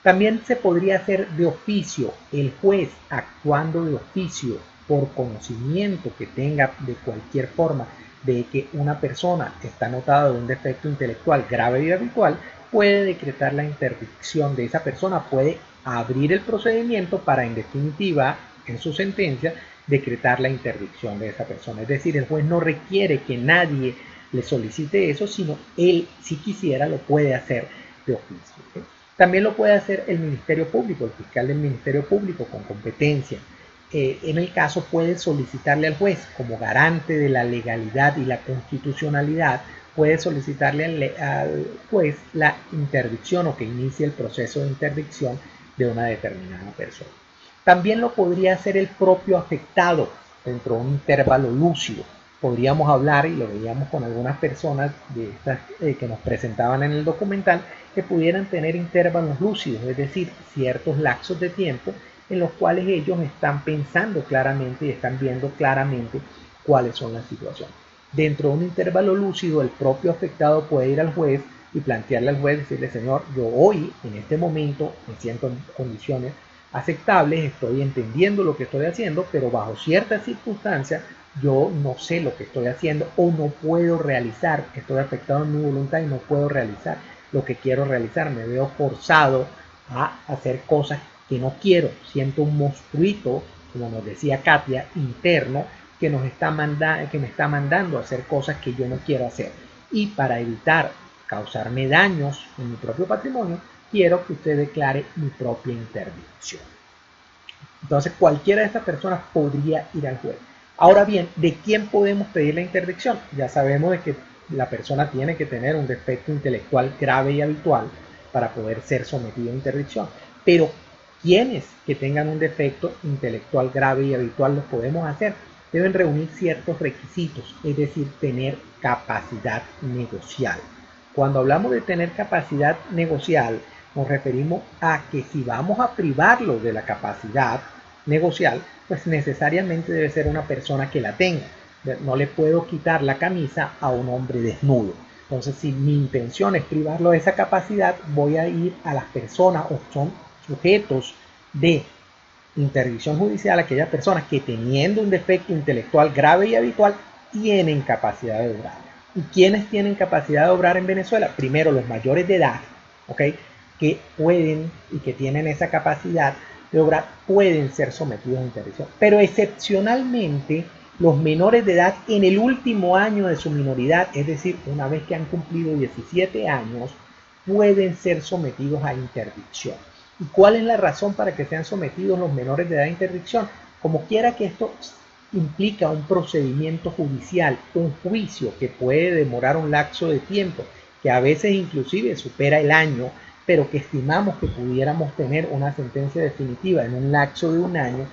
También se podría hacer de oficio. El juez, actuando de oficio por conocimiento que tenga de cualquier forma de que una persona está notada de un defecto intelectual grave y habitual, puede decretar la interdicción de esa persona, puede abrir el procedimiento para, en definitiva, en su sentencia, decretar la interdicción de esa persona. Es decir, el juez no requiere que nadie le solicite eso, sino él, si quisiera, lo puede hacer de oficio. También lo puede hacer el Ministerio Público, el fiscal del Ministerio Público con competencia. En el caso puede solicitarle al juez, como garante de la legalidad y la constitucionalidad, puede solicitarle al juez la interdicción o que inicie el proceso de interdicción de una determinada persona. También lo podría hacer el propio afectado dentro de un intervalo lúcido. Podríamos hablar, y lo veíamos con algunas personas de estas, que nos presentaban en el documental, que pudieran tener intervalos lúcidos, es decir, ciertos lapsos de tiempo en los cuales ellos están pensando claramente y están viendo claramente cuáles son las situaciones. Dentro de un intervalo lúcido, el propio afectado puede ir al juez y plantearle al juez, decirle: señor, yo hoy, en este momento, me siento en condiciones aceptables, estoy entendiendo lo que estoy haciendo, pero bajo ciertas circunstancias yo no sé lo que estoy haciendo o no puedo realizar, estoy afectado en mi voluntad y no puedo realizar lo que quiero realizar, me veo forzado a hacer cosas que no quiero, siento un monstruito, como nos decía Katia, interno, que me está mandando a hacer cosas que yo no quiero hacer. Y para evitar causarme daños en mi propio patrimonio, quiero que usted declare mi propia interdicción. Entonces, cualquiera de estas personas podría ir al juez. Ahora bien, ¿de quién podemos pedir la interdicción? Ya sabemos de que la persona tiene que tener un defecto intelectual grave y habitual para poder ser sometido a interdicción. Pero quienes que tengan un defecto intelectual grave y habitual los podemos hacer, deben reunir ciertos requisitos, es decir, tener capacidad negocial. Cuando hablamos de tener capacidad negocial, nos referimos a que si vamos a privarlo de la capacidad negocial, pues necesariamente debe ser una persona que la tenga. No le puedo quitar la camisa a un hombre desnudo. Entonces, si mi intención es privarlo de esa capacidad, voy a ir a las personas o son sujetos de interdicción judicial, aquellas personas que, teniendo un defecto intelectual grave y habitual, tienen capacidad de obrar. ¿Y quiénes tienen capacidad de obrar en Venezuela? Primero, los mayores de edad, que pueden y que tienen esa capacidad de obrar, pueden ser sometidos a interdicción. Pero excepcionalmente, los menores de edad en el último año de su minoridad, es decir, una vez que han cumplido 17 años, pueden ser sometidos a interdicción. ¿Y cuál es la razón para que sean sometidos los menores de edad a interdicción? Como quiera que esto implica un procedimiento judicial, un juicio que puede demorar un lapso de tiempo, que a veces inclusive supera el año, pero que estimamos que pudiéramos tener una sentencia definitiva en un lapso de un año,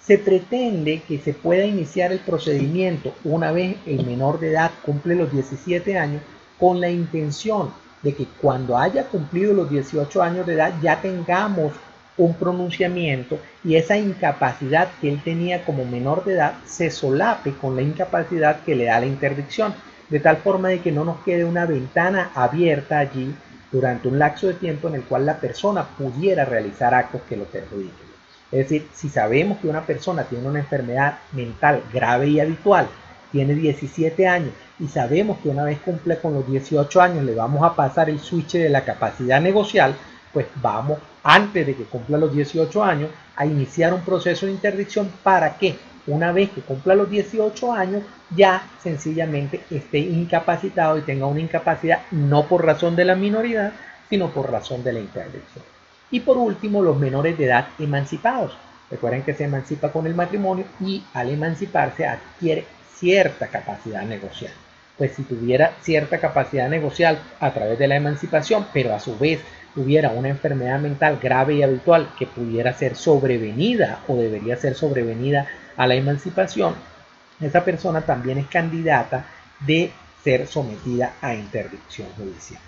se pretende que se pueda iniciar el procedimiento una vez el menor de edad cumple los 17 años, con la intención de que cuando haya cumplido los 18 años de edad ya tengamos un pronunciamiento y esa incapacidad que él tenía como menor de edad se solape con la incapacidad que le da la interdicción, de tal forma de que no nos quede una ventana abierta allí durante un lapso de tiempo en el cual la persona pudiera realizar actos que lo perjudiquen. Es decir, si sabemos que una persona tiene una enfermedad mental grave y habitual, tiene 17 años y sabemos que una vez cumple con los 18 años le vamos a pasar el switch de la capacidad negocial, pues vamos, antes de que cumpla los 18 años, a iniciar un proceso de interdicción. ¿Para qué? una vez que cumpla los 18 años, ya sencillamente esté incapacitado y tenga una incapacidad no por razón de la minoridad, sino por razón de la interdicción. Y por último, los menores de edad emancipados. Recuerden que se emancipa con el matrimonio y al emanciparse adquiere cierta capacidad negocial. Pues si tuviera cierta capacidad negocial a través de la emancipación, pero a su vez tuviera una enfermedad mental grave y habitual que pudiera ser sobrevenida o debería ser sobrevenida a la emancipación, esa persona también es candidata de ser sometida a interdicción judicial.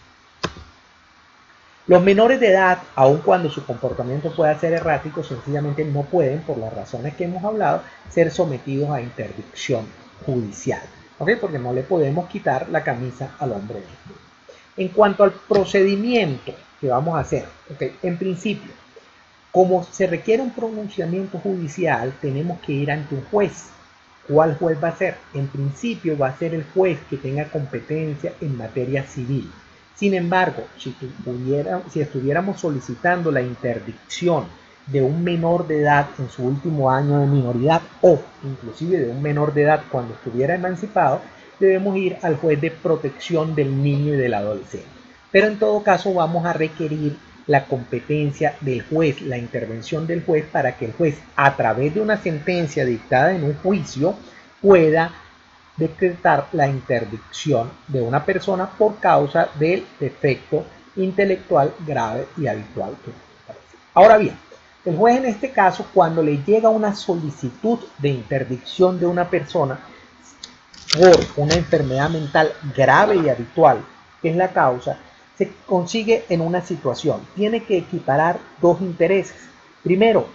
Los menores de edad, aun cuando su comportamiento pueda ser errático, sencillamente no pueden, por las razones que hemos hablado, ser sometidos a interdicción judicial. ¿Okay? Porque no le podemos quitar la camisa al hombre mismo. En cuanto al procedimiento que vamos a hacer, ¿okay? En principio, como se requiere un pronunciamiento judicial, tenemos que ir ante un juez. ¿Cuál juez va a ser? En principio va a ser el juez que tenga competencia en materia civil. Sin embargo, si estuviéramos solicitando la interdicción de un menor de edad en su último año de minoridad o inclusive de un menor de edad cuando estuviera emancipado, debemos ir al juez de protección del niño y del adolescente. Pero en todo caso vamos a requerir la competencia del juez, la intervención del juez para que el juez, a través de una sentencia dictada en un juicio, pueda decretar la interdicción de una persona por causa del defecto intelectual grave y habitual. Ahora bien, el juez en este caso, cuando le llega una solicitud de interdicción de una persona por una enfermedad mental grave y habitual, que es la causa, se consigue en una situación. Tiene que equiparar dos intereses. Primero,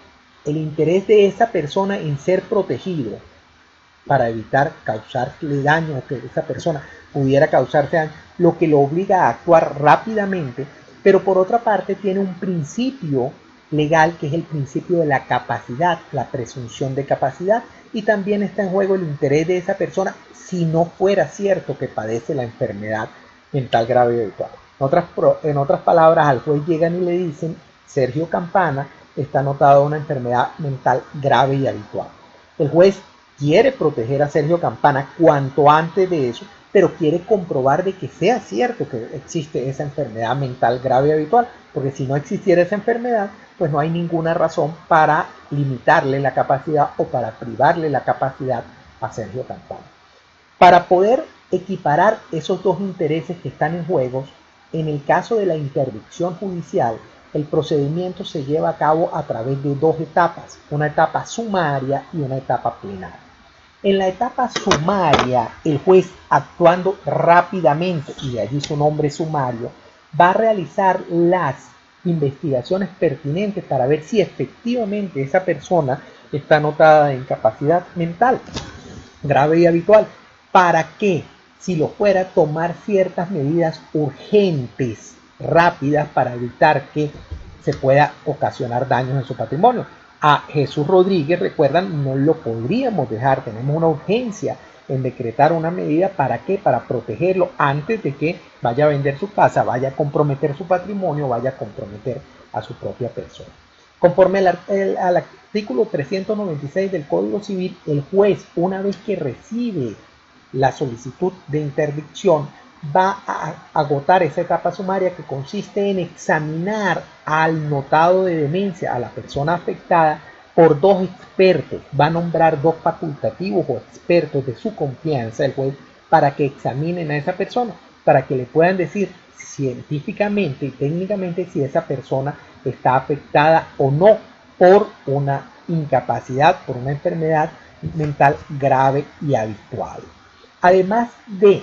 el interés de esa persona en ser protegido para evitar causarle daño o que esa persona pudiera causarse daño, lo que lo obliga a actuar rápidamente, pero por otra parte tiene un principio legal que es el principio de la capacidad, la presunción de capacidad, y también está en juego el interés de esa persona si no fuera cierto que padece la enfermedad mental grave y habitual. En otras palabras, al juez llegan y le dicen: Sergio Campana está anotado una enfermedad mental grave y habitual. El juez quiere proteger a Sergio Campana cuanto antes de eso, pero quiere comprobar de que sea cierto que existe esa enfermedad mental grave y habitual, porque si no existiera esa enfermedad, pues no hay ninguna razón para limitarle la capacidad o para privarle la capacidad a Sergio Campana. Para poder equiparar esos dos intereses que están en juego, en el caso de la interdicción judicial, el procedimiento se lleva a cabo a través de dos etapas, una etapa sumaria y una etapa plenaria. En la etapa sumaria, el juez, actuando rápidamente, y de allí su nombre sumario, va a realizar las investigaciones pertinentes para ver si efectivamente esa persona está anotada de incapacidad mental grave y habitual. ¿Para qué? Si lo fuera, tomar ciertas medidas urgentes, rápidas, para evitar que se pueda ocasionar daños en su patrimonio. A Jesús Rodríguez, recuerdan, no lo podríamos dejar, tenemos una urgencia en decretar una medida. ¿Para qué? Para protegerlo antes de que vaya a vender su casa, vaya a comprometer su patrimonio, vaya a comprometer a su propia persona. Conforme al artículo 396 del Código Civil, el juez, una vez que recibe la solicitud de interdicción, va a agotar esa etapa sumaria que consiste en examinar al notado de demencia, a la persona afectada, por dos expertos. Va a nombrar dos facultativos o expertos de su confianza, el juez, para que examinen a esa persona, para que le puedan decir científicamente y técnicamente si esa persona está afectada o no por una incapacidad, por una enfermedad mental grave y habitual. Además de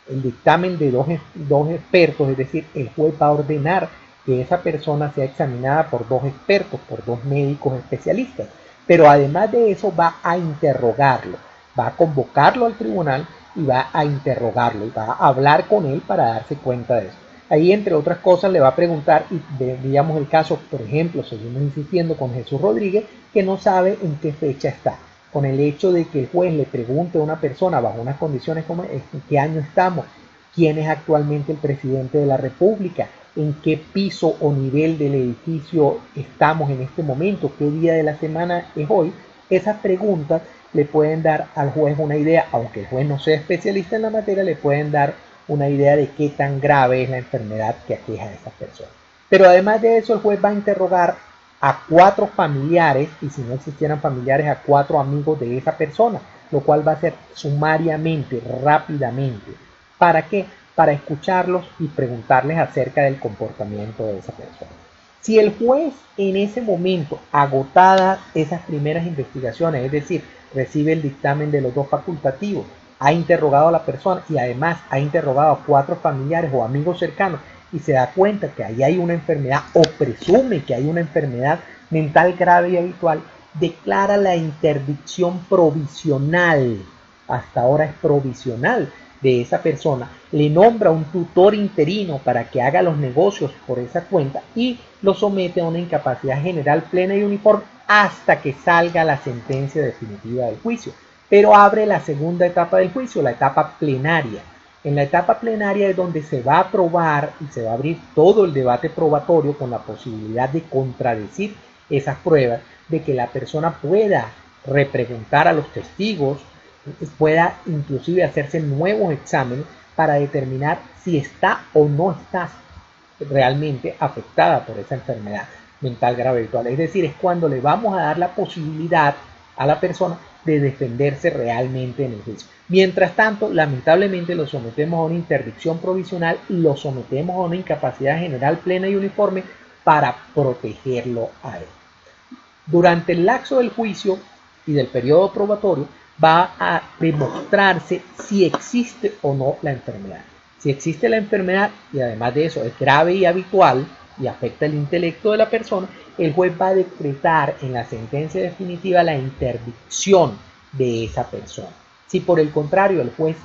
el dictamen de dos expertos, es decir, el juez va a ordenar que esa persona sea examinada por dos expertos, por dos médicos especialistas, pero además de eso va a interrogarlo, va a convocarlo al tribunal y va a interrogarlo y va a hablar con él para darse cuenta de eso. Ahí, entre otras cosas, le va a preguntar, y veíamos el caso, por ejemplo, seguimos insistiendo con Jesús Rodríguez, que no sabe en qué fecha está. Con el hecho de que el juez le pregunte a una persona bajo unas condiciones como en qué año estamos, quién es actualmente el presidente de la República, en qué piso o nivel del edificio estamos en este momento, qué día de la semana es hoy, esas preguntas le pueden dar al juez una idea, aunque el juez no sea especialista en la materia, le pueden dar una idea de qué tan grave es la enfermedad que aqueja a esas personas. Pero además de eso, el juez va a interrogar a 4 familiares, y si no existieran familiares, a 4 amigos de esa persona, lo cual va a ser sumariamente, rápidamente. ¿Para qué? Para escucharlos y preguntarles acerca del comportamiento de esa persona. Si el juez en ese momento, agotadas esas primeras investigaciones, es decir, recibe el dictamen de los 2 facultativos, ha interrogado a la persona y además ha interrogado a 4 familiares o amigos cercanos y se da cuenta que ahí hay una enfermedad o presume que hay una enfermedad mental grave y habitual, declara la interdicción provisional, hasta ahora es provisional, de esa persona, le nombra un tutor interino para que haga los negocios por esa cuenta y lo somete a una incapacidad general plena y uniforme hasta que salga la sentencia definitiva del juicio. Pero abre la segunda etapa del juicio, la etapa plenaria. En la etapa plenaria es donde se va a probar y se va a abrir todo el debate probatorio con la posibilidad de contradecir esas pruebas, de que la persona pueda repreguntar a los testigos, pueda inclusive hacerse nuevos exámenes para determinar si está o no está realmente afectada por esa enfermedad mental grave habitual. Es decir, es cuando le vamos a dar la posibilidad a la persona de defenderse realmente en el juicio. Mientras tanto, lamentablemente lo sometemos a una interdicción provisional y lo sometemos a una incapacidad general plena y uniforme para protegerlo a él. Durante el lapso del juicio y del periodo probatorio va a demostrarse si existe o no la enfermedad. Si existe la enfermedad y además de eso es grave y habitual y afecta el intelecto de la persona, el juez va a decretar en la sentencia definitiva la interdicción de esa persona. Si por el contrario el juez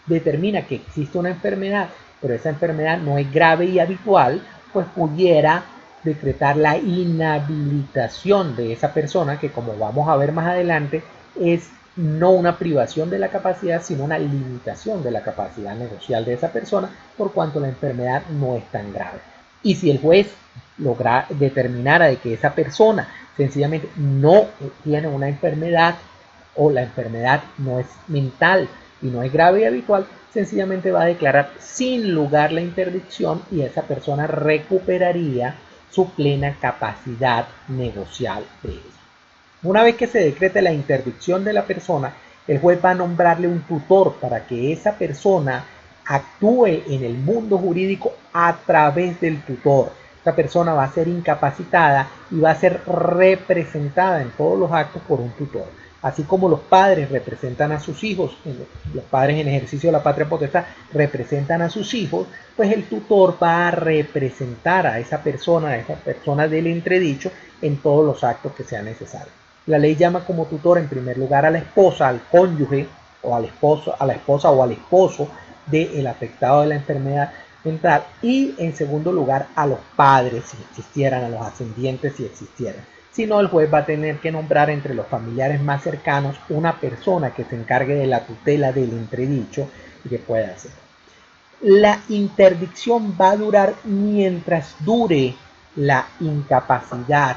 determina que existe una enfermedad, pero esa enfermedad no es grave y habitual, pues pudiera decretar la inhabilitación de esa persona, que como vamos a ver más adelante, es no una privación de la capacidad, sino una limitación de la capacidad negocial de esa persona, por cuanto la enfermedad no es tan grave. Y si el juez logra determinara de que esa persona sencillamente no tiene una enfermedad o la enfermedad no es mental y no es grave y habitual, sencillamente va a declarar sin lugar la interdicción y esa persona recuperaría su plena capacidad negocial de eso. Una vez que se decrete la interdicción de la persona, el juez va a nombrarle un tutor para que esa persona actúe en el mundo jurídico a través del tutor. Esta persona va a ser incapacitada y va a ser representada en todos los actos por un tutor. Así como los padres representan a sus hijos, los padres en ejercicio de la patria potestad representan a sus hijos, pues el tutor va a representar a esa persona del entredicho en todos los actos que sean necesarios. La ley llama como tutor en primer lugar a la esposa, al cónyuge o al esposo, a la esposa o al esposo del afectado de la enfermedad mental, y en segundo lugar a los padres si existieran, a los ascendientes si existieran. Si no, el juez va a tener que nombrar entre los familiares más cercanos una persona que se encargue de la tutela del entredicho y que pueda hacer. La interdicción va a durar mientras dure la incapacidad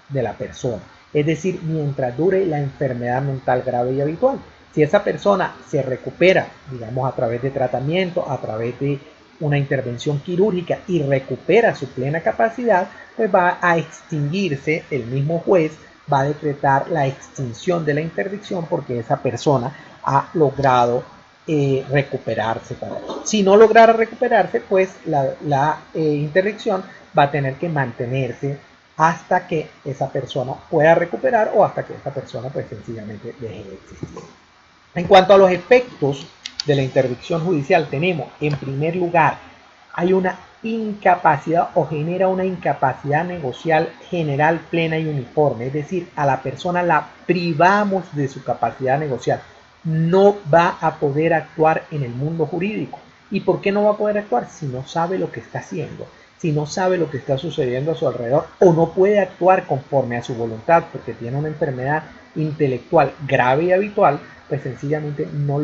de la persona, es decir, mientras dure la enfermedad mental grave y habitual. Si esa persona se recupera, digamos a través de tratamiento, a través de una intervención quirúrgica y recupera su plena capacidad, pues va a extinguirse, el mismo juez va a decretar la extinción de la interdicción porque esa persona ha logrado recuperarse para eso. Si no lograra recuperarse, pues la interdicción va a tener que mantenerse hasta que esa persona pueda recuperar o hasta que esa persona pues sencillamente deje de existir. En cuanto a los efectos de la interdicción judicial, tenemos en primer lugar, hay una incapacidad o genera una incapacidad negocial general plena y uniforme, es decir, a la persona la privamos de su capacidad negocial, no va a poder actuar en el mundo jurídico. ¿Y por qué no va a poder actuar? Si no sabe lo que está haciendo, si no sabe lo que está sucediendo a su alrededor o no puede actuar conforme a su voluntad porque tiene una enfermedad intelectual grave y habitual, pues sencillamente no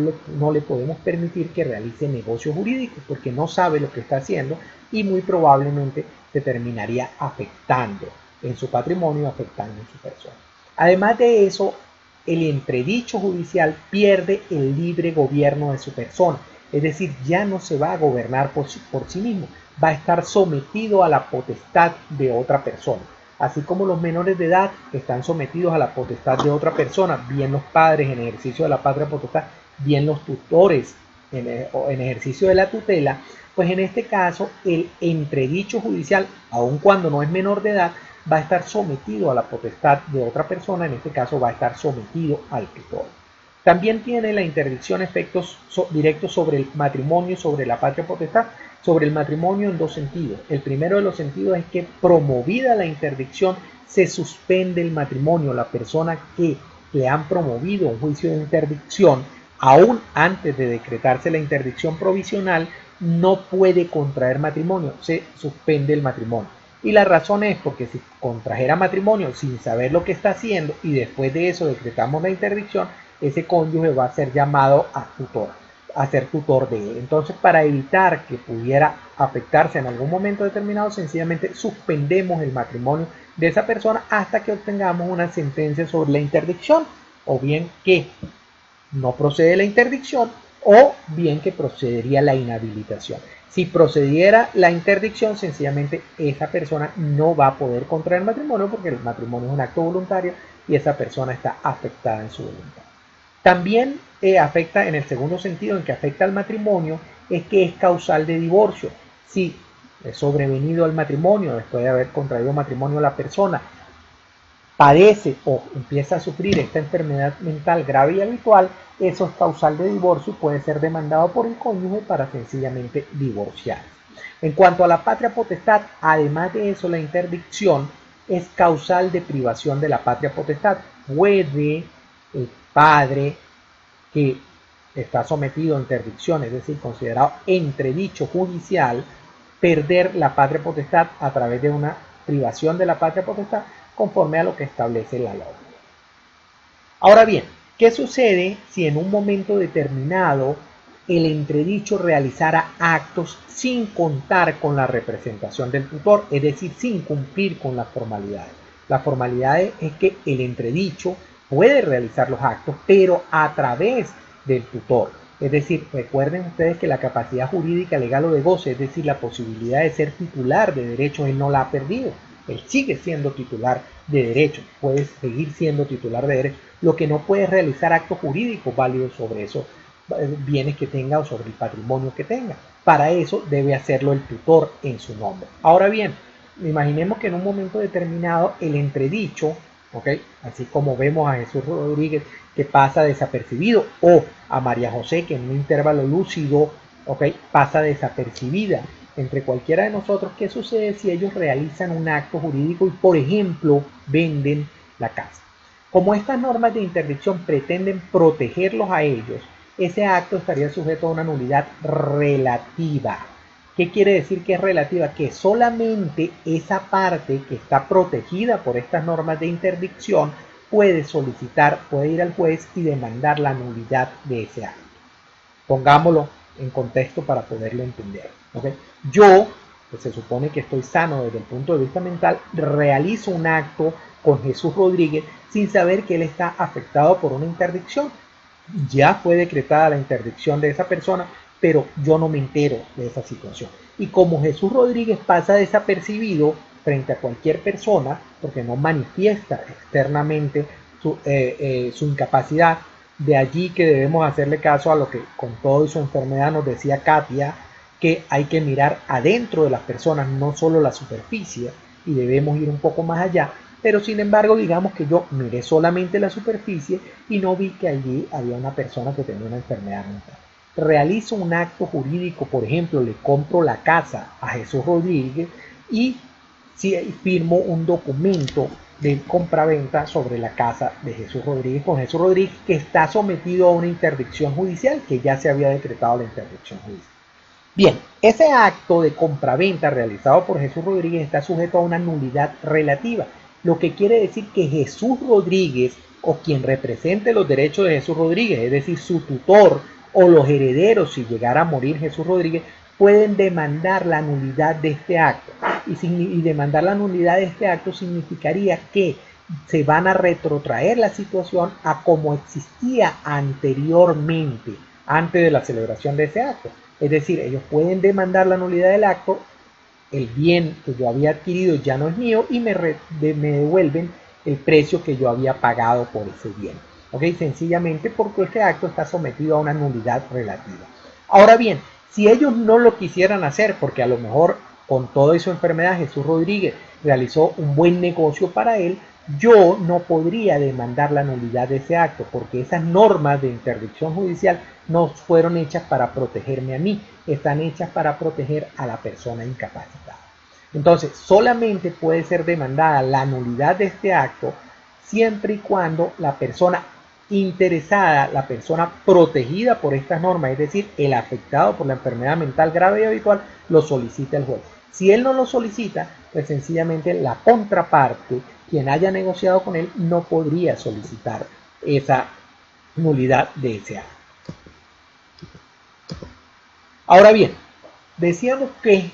le podemos permitir que realice negocios jurídicos porque no sabe lo que está haciendo y muy probablemente se terminaría afectando en su patrimonio, afectando en su persona. Además de eso, el entredicho judicial pierde el libre gobierno de su persona, es decir, ya no se va a gobernar por sí mismo, va a estar sometido a la potestad de otra persona. Así como los menores de edad están sometidos a la potestad de otra persona, bien los padres en ejercicio de la patria potestad, bien los tutores en ejercicio de la tutela, pues en este caso el entredicho judicial, aun cuando no es menor de edad, va a estar sometido a la potestad de otra persona, en este caso va a estar sometido al tutor. También tiene la interdicción efectos directos sobre el matrimonio y sobre la patria potestad, sobre el matrimonio en dos sentidos. El primero de los sentidos es que promovida la interdicción se suspende el matrimonio. La persona que le han promovido un juicio de interdicción, aún antes de decretarse la interdicción provisional, no puede contraer matrimonio, se suspende el matrimonio. Y la razón es porque si contrajera matrimonio sin saber lo que está haciendo y después de eso decretamos la interdicción, ese cónyuge va a ser llamado a ser tutor de él. Entonces, para evitar que pudiera afectarse en algún momento determinado, sencillamente suspendemos el matrimonio de esa persona hasta que obtengamos una sentencia sobre la interdicción, o bien que no procede la interdicción, o bien que procedería la inhabilitación. Si procediera la interdicción, sencillamente esa persona no va a poder contraer matrimonio porque el matrimonio es un acto voluntario y esa persona está afectada en su voluntad. También afecta en el segundo sentido en que afecta al matrimonio, es que es causal de divorcio. Si es sobrevenido al matrimonio, después de haber contraído matrimonio la persona, padece o empieza a sufrir esta enfermedad mental grave y habitual, eso es causal de divorcio y puede ser demandado por el cónyuge para sencillamente divorciar. En cuanto a la patria potestad, además de eso, la interdicción es causal de privación de la patria potestad. Puede el padre que está sometido a interdicción, es decir, considerado entredicho judicial, perder la patria potestad a través de una privación de la patria potestad conforme a lo que establece la ley. Ahora bien, ¿qué sucede si en un momento determinado el entredicho realizara actos sin contar con la representación del tutor, es decir, sin cumplir con las formalidades? Las formalidades es que el entredicho puede realizar los actos, pero a través del tutor. Es decir, recuerden ustedes que la capacidad jurídica, legal o de goce, es decir, la posibilidad de ser titular de derechos, él no la ha perdido. Él sigue siendo titular de derechos, puede seguir siendo titular de derechos. Lo que no puede es realizar actos jurídicos válidos sobre esos bienes que tenga o sobre el patrimonio que tenga. Para eso debe hacerlo el tutor en su nombre. Ahora bien, imaginemos que en un momento determinado el entredicho, así como vemos a Jesús Rodríguez que pasa desapercibido, o a María José que en un intervalo lúcido pasa desapercibida. Entre cualquiera de nosotros, ¿qué sucede si ellos realizan un acto jurídico y, por ejemplo, venden la casa? Como estas normas de interdicción pretenden protegerlos a ellos, ese acto estaría sujeto a una nulidad relativa. ¿Qué quiere decir que es relativa? Que solamente esa parte que está protegida por estas normas de interdicción puede solicitar, puede ir al juez y demandar la nulidad de ese acto. Pongámoslo en contexto para poderlo entender. Yo, que se supone que estoy sano desde el punto de vista mental, realizo un acto con Jesús Rodríguez sin saber que él está afectado por una interdicción. Ya fue decretada la interdicción de esa persona, pero yo no me entero de esa situación. Y como Jesús Rodríguez pasa desapercibido frente a cualquier persona, porque no manifiesta externamente su incapacidad, de allí que debemos hacerle caso a lo que con todo y su enfermedad nos decía Katia, que hay que mirar adentro de las personas, no solo la superficie, y debemos ir un poco más allá. Pero sin embargo, digamos que yo miré solamente la superficie y no vi que allí había una persona que tenía una enfermedad mental. Realizo un acto jurídico, por ejemplo, le compro la casa a Jesús Rodríguez y firmo un documento de compraventa sobre la casa de Jesús Rodríguez, con Jesús Rodríguez que está sometido a una interdicción judicial, que ya se había decretado la interdicción judicial. Bien, ese acto de compraventa realizado por Jesús Rodríguez está sujeto a una nulidad relativa, lo que quiere decir que Jesús Rodríguez o quien represente los derechos de Jesús Rodríguez, es decir, su tutor o los herederos, si llegara a morir Jesús Rodríguez, pueden demandar la nulidad de este acto. Y demandar la nulidad de este acto significaría que se van a retrotraer la situación a como existía anteriormente, antes de la celebración de ese acto. Es decir, ellos pueden demandar la nulidad del acto, el bien que yo había adquirido ya no es mío y me devuelven el precio que yo había pagado por ese bien. ¿Ok? Sencillamente porque este acto está sometido a una nulidad relativa. Ahora bien, si ellos no lo quisieran hacer, porque a lo mejor con toda su enfermedad Jesús Rodríguez realizó un buen negocio para él, yo no podría demandar la nulidad de ese acto, porque esas normas de interdicción judicial no fueron hechas para protegerme a mí, están hechas para proteger a la persona incapacitada. Entonces, solamente puede ser demandada la nulidad de este acto siempre y cuando la persona interesada, la persona protegida por estas normas, es decir, el afectado por la enfermedad mental grave y habitual, lo solicita el juez. Si él no lo solicita, pues sencillamente la contraparte, quien haya negociado con él, no podría solicitar esa nulidad de ese acto. Ahora bien, decíamos que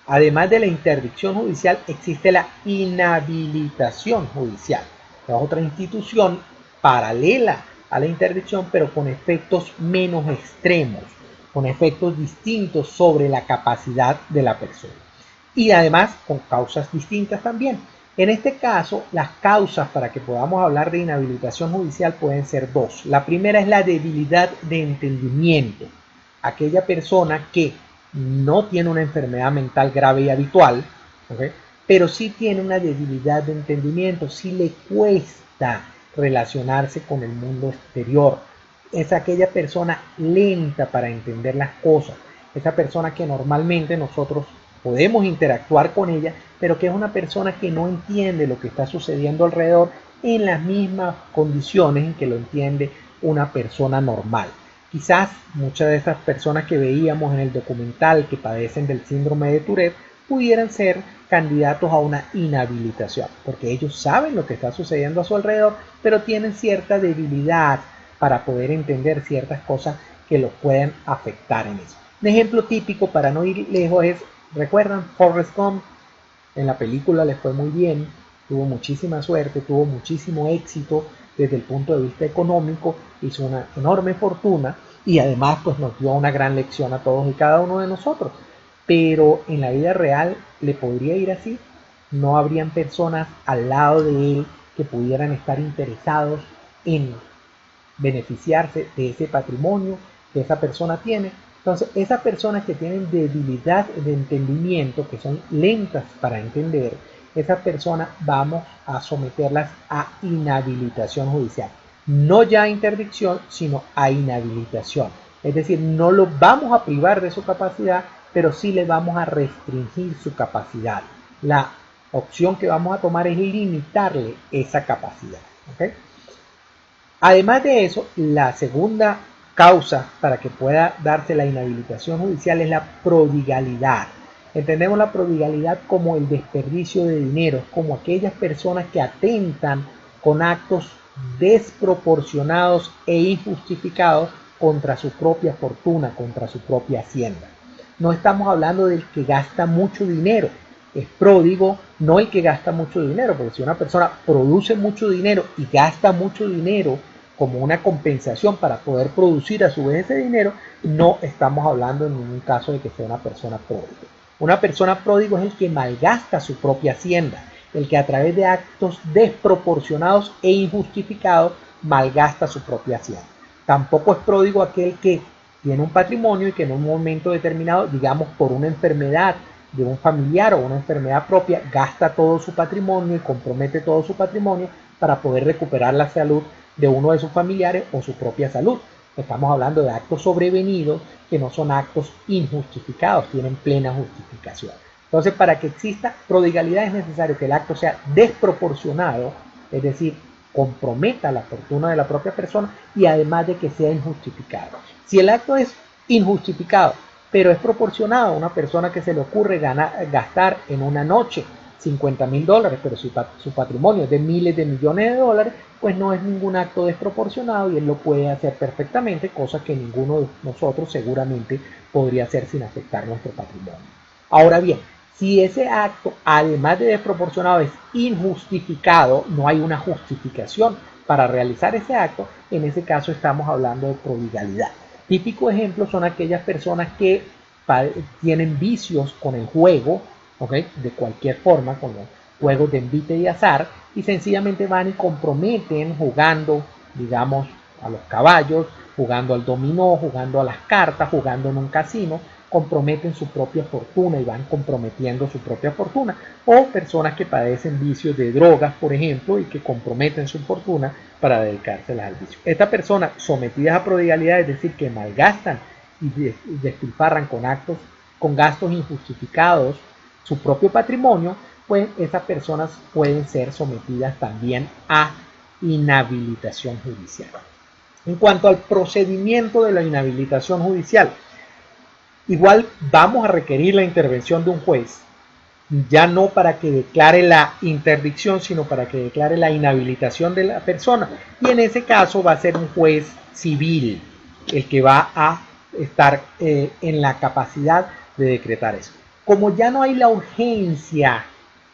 además de la interdicción judicial existe la inhabilitación judicial. Es otra institución paralela a la interdicción, pero con efectos menos extremos, con efectos distintos sobre la capacidad de la persona. Y además con causas distintas también. En este caso, las causas para que podamos hablar de inhabilitación judicial pueden ser dos. La primera es la debilidad de entendimiento. Aquella persona que no tiene una enfermedad mental grave y habitual, ¿okay?, pero sí tiene una debilidad de entendimiento, sí le cuesta relacionarse con el mundo exterior. Es aquella persona lenta para entender las cosas, esa persona que normalmente nosotros podemos interactuar con ella, pero que es una persona que no entiende lo que está sucediendo alrededor en las mismas condiciones en que lo entiende una persona normal. Quizás muchas de esas personas que veíamos en el documental que padecen del síndrome de Tourette pudieran ser candidatos a una inhabilitación, porque ellos saben lo que está sucediendo a su alrededor, pero tienen cierta debilidad para poder entender ciertas cosas que los pueden afectar en eso. Un ejemplo típico, para no ir lejos, es, ¿recuerdan Forrest Gump? En la película les fue muy bien, tuvo muchísima suerte, tuvo muchísimo éxito desde el punto de vista económico, hizo una enorme fortuna y además pues nos dio una gran lección a todos y cada uno de nosotros. Pero en la vida real le podría ir así. No habrían personas al lado de él que pudieran estar interesados en beneficiarse de ese patrimonio que esa persona tiene. Entonces, esas personas que tienen debilidad de entendimiento, que son lentas para entender, esas personas vamos a someterlas a inhabilitación judicial. No ya a interdicción, sino a inhabilitación. Es decir, no lo vamos a privar de su capacidad, pero sí le vamos a restringir su capacidad. La opción que vamos a tomar es limitarle esa capacidad. ¿Okay? Además de eso, la segunda causa para que pueda darse la inhabilitación judicial es la prodigalidad. Entendemos la prodigalidad como el desperdicio de dinero, como aquellas personas que atentan con actos desproporcionados e injustificados contra su propia fortuna, contra su propia hacienda. No estamos hablando del que gasta mucho dinero, es pródigo, no el que gasta mucho dinero, porque si una persona produce mucho dinero y gasta mucho dinero como una compensación para poder producir a su vez ese dinero, no estamos hablando en ningún caso de que sea una persona pródigo. Una persona pródigo es el que malgasta su propia hacienda, el que a través de actos desproporcionados e injustificados malgasta su propia hacienda. Tampoco es pródigo aquel que tiene un patrimonio y que en un momento determinado, digamos por una enfermedad de un familiar o una enfermedad propia, gasta todo su patrimonio y compromete todo su patrimonio para poder recuperar la salud de uno de sus familiares o su propia salud. Estamos hablando de actos sobrevenidos que no son actos injustificados, tienen plena justificación. Entonces, para que exista prodigalidad es necesario que el acto sea desproporcionado, es decir, comprometa la fortuna de la propia persona y además de que sea injustificado. Si el acto es injustificado, pero es proporcionado a una persona que se le ocurre gastar en una noche $50,000, pero si su patrimonio es de miles de millones de dólares, pues no es ningún acto desproporcionado y él lo puede hacer perfectamente, cosa que ninguno de nosotros seguramente podría hacer sin afectar nuestro patrimonio. Ahora bien, Si ese acto, además de desproporcionado, es injustificado, no hay una justificación para realizar ese acto, en ese caso estamos hablando de prodigalidad. Típico ejemplo son aquellas personas que tienen vicios con el juego, ¿okay? De cualquier forma, con los juegos de envite y azar, y sencillamente van y comprometen jugando, digamos, a los caballos, jugando al dominó, jugando a las cartas, jugando en un casino, comprometen su propia fortuna y van comprometiendo su propia fortuna. O personas que padecen vicios de drogas, por ejemplo, y que comprometen su fortuna para dedicárselas al vicio. Estas personas sometidas a prodigalidad, es decir, que malgastan y despilfarran con gastos injustificados su propio patrimonio, pues esas personas pueden ser sometidas también a inhabilitación judicial. En cuanto al procedimiento de la inhabilitación judicial, igual vamos a requerir la intervención de un juez, ya no para que declare la interdicción, sino para que declare la inhabilitación de la persona. Y en ese caso va a ser un juez civil el que va a estar en la capacidad de decretar eso. Como ya no hay la urgencia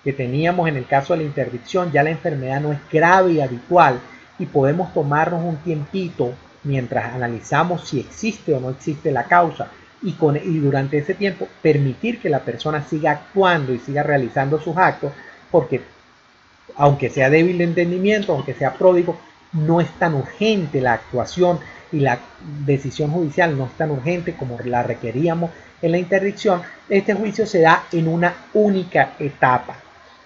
que teníamos en el caso de la interdicción, ya la enfermedad no es grave y habitual y podemos tomarnos un tiempito mientras analizamos si existe o no existe la causa y durante ese tiempo permitir que la persona siga actuando y siga realizando sus actos, porque aunque sea débil de entendimiento, aunque sea pródigo, no es tan urgente la actuación y la decisión judicial no es tan urgente como la requeríamos en la interdicción. Este juicio se da en una única etapa.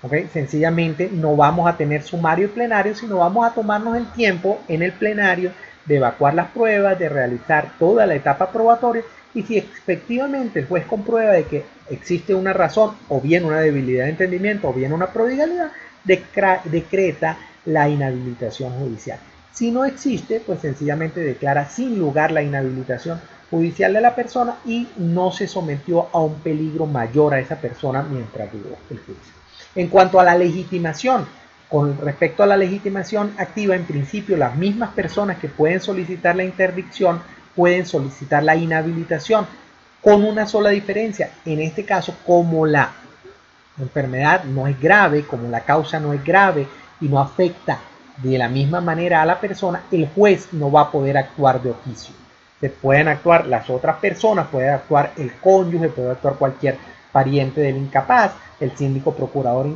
¿Okay? Sencillamente no vamos a tener sumario y plenario, sino vamos a tomarnos el tiempo en el plenario de evacuar las pruebas, de realizar toda la etapa probatoria, y si efectivamente el juez comprueba de que existe una razón, o bien una debilidad de entendimiento, o bien una prodigalidad, decreta la inhabilitación judicial. Si no existe, pues sencillamente declara sin lugar la inhabilitación judicial de la persona y no se sometió a un peligro mayor a esa persona mientras duró el juicio. En cuanto a la legitimación, con respecto a la legitimación activa, en principio las mismas personas que pueden solicitar la interdicción pueden solicitar la inhabilitación, con una sola diferencia. En este caso, como la enfermedad no es grave, como la causa no es grave y no afecta de la misma manera a la persona, el juez no va a poder actuar de oficio. Se pueden actuar las otras personas, puede actuar el cónyuge, puede actuar cualquier pariente del incapaz, el síndico procurador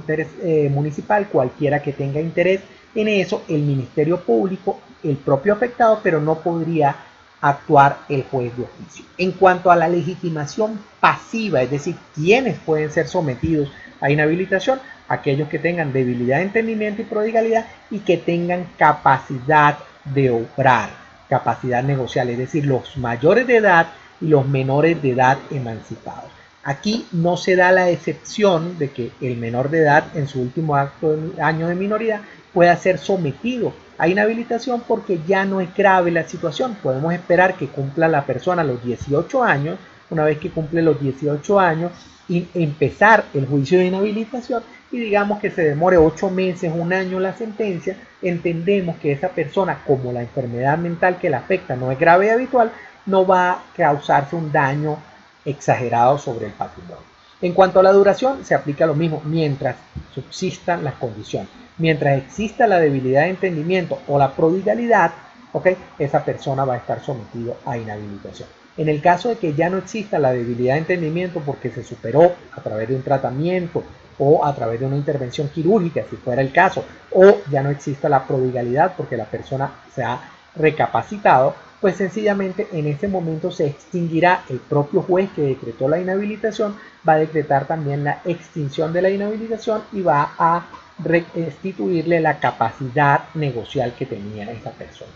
municipal, cualquiera que tenga interés en eso, el Ministerio Público, el propio afectado, pero no podría actuar el juez de oficio. En cuanto a la legitimación pasiva, es decir, quienes pueden ser sometidos a inhabilitación, aquellos que tengan debilidad de entendimiento y prodigalidad y que tengan capacidad de obrar, capacidad negocial, es decir, los mayores de edad y los menores de edad emancipados. Aquí no se da la excepción de que el menor de edad en su último año de minoridad pueda ser sometido a inhabilitación porque ya no es grave la situación. Podemos esperar que cumpla la persona los 18 años, una vez que cumple los 18 años, y empezar el juicio de inhabilitación y digamos que se demore 8 meses, un año la sentencia. Entendemos que esa persona, como la enfermedad mental que la afecta no es grave y habitual, no va a causarse un daño exagerado sobre el patrimonio. En cuanto a la duración, se aplica lo mismo mientras subsistan las condiciones. Mientras exista la debilidad de entendimiento o la prodigalidad, ¿okay? Esa persona va a estar sometida a inhabilitación. En el caso de que ya no exista la debilidad de entendimiento porque se superó a través de un tratamiento o a través de una intervención quirúrgica, si fuera el caso, o ya no exista la prodigalidad porque la persona se ha recapacitado, pues sencillamente en ese momento se extinguirá. El propio juez que decretó la inhabilitación va a decretar también la extinción de la inhabilitación y va a restituirle la capacidad negocial que tenía esa persona.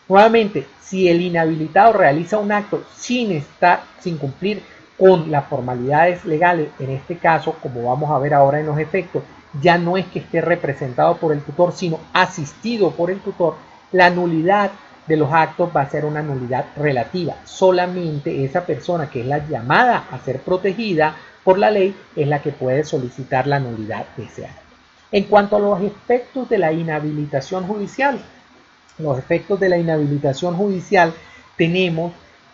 Nuevamente, si el inhabilitado realiza un acto sin cumplir con las formalidades legales, en este caso, como vamos a ver ahora en los efectos, ya no es que esté representado por el tutor, sino asistido por el tutor, la nulidad de los actos va a ser una nulidad relativa. Solamente esa persona que es la llamada a ser protegida por la ley es la que puede solicitar la nulidad de ese acto. En cuanto a los efectos de la inhabilitación judicial, tenemos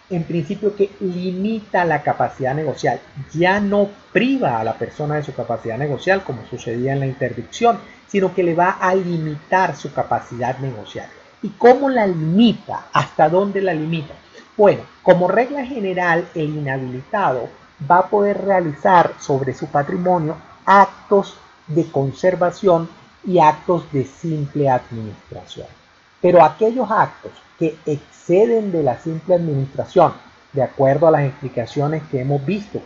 en principio que limita la capacidad negocial, ya no priva a la persona de su capacidad negocial como sucedía en la interdicción, sino que le va a limitar su capacidad negocial. ¿Y cómo la limita? ¿Hasta dónde la limita? Bueno, como regla general, el inhabilitado va a poder realizar sobre su patrimonio actos de conservación y actos de simple administración. Pero aquellos actos que exceden de la simple administración, de acuerdo a las explicaciones que hemos visto,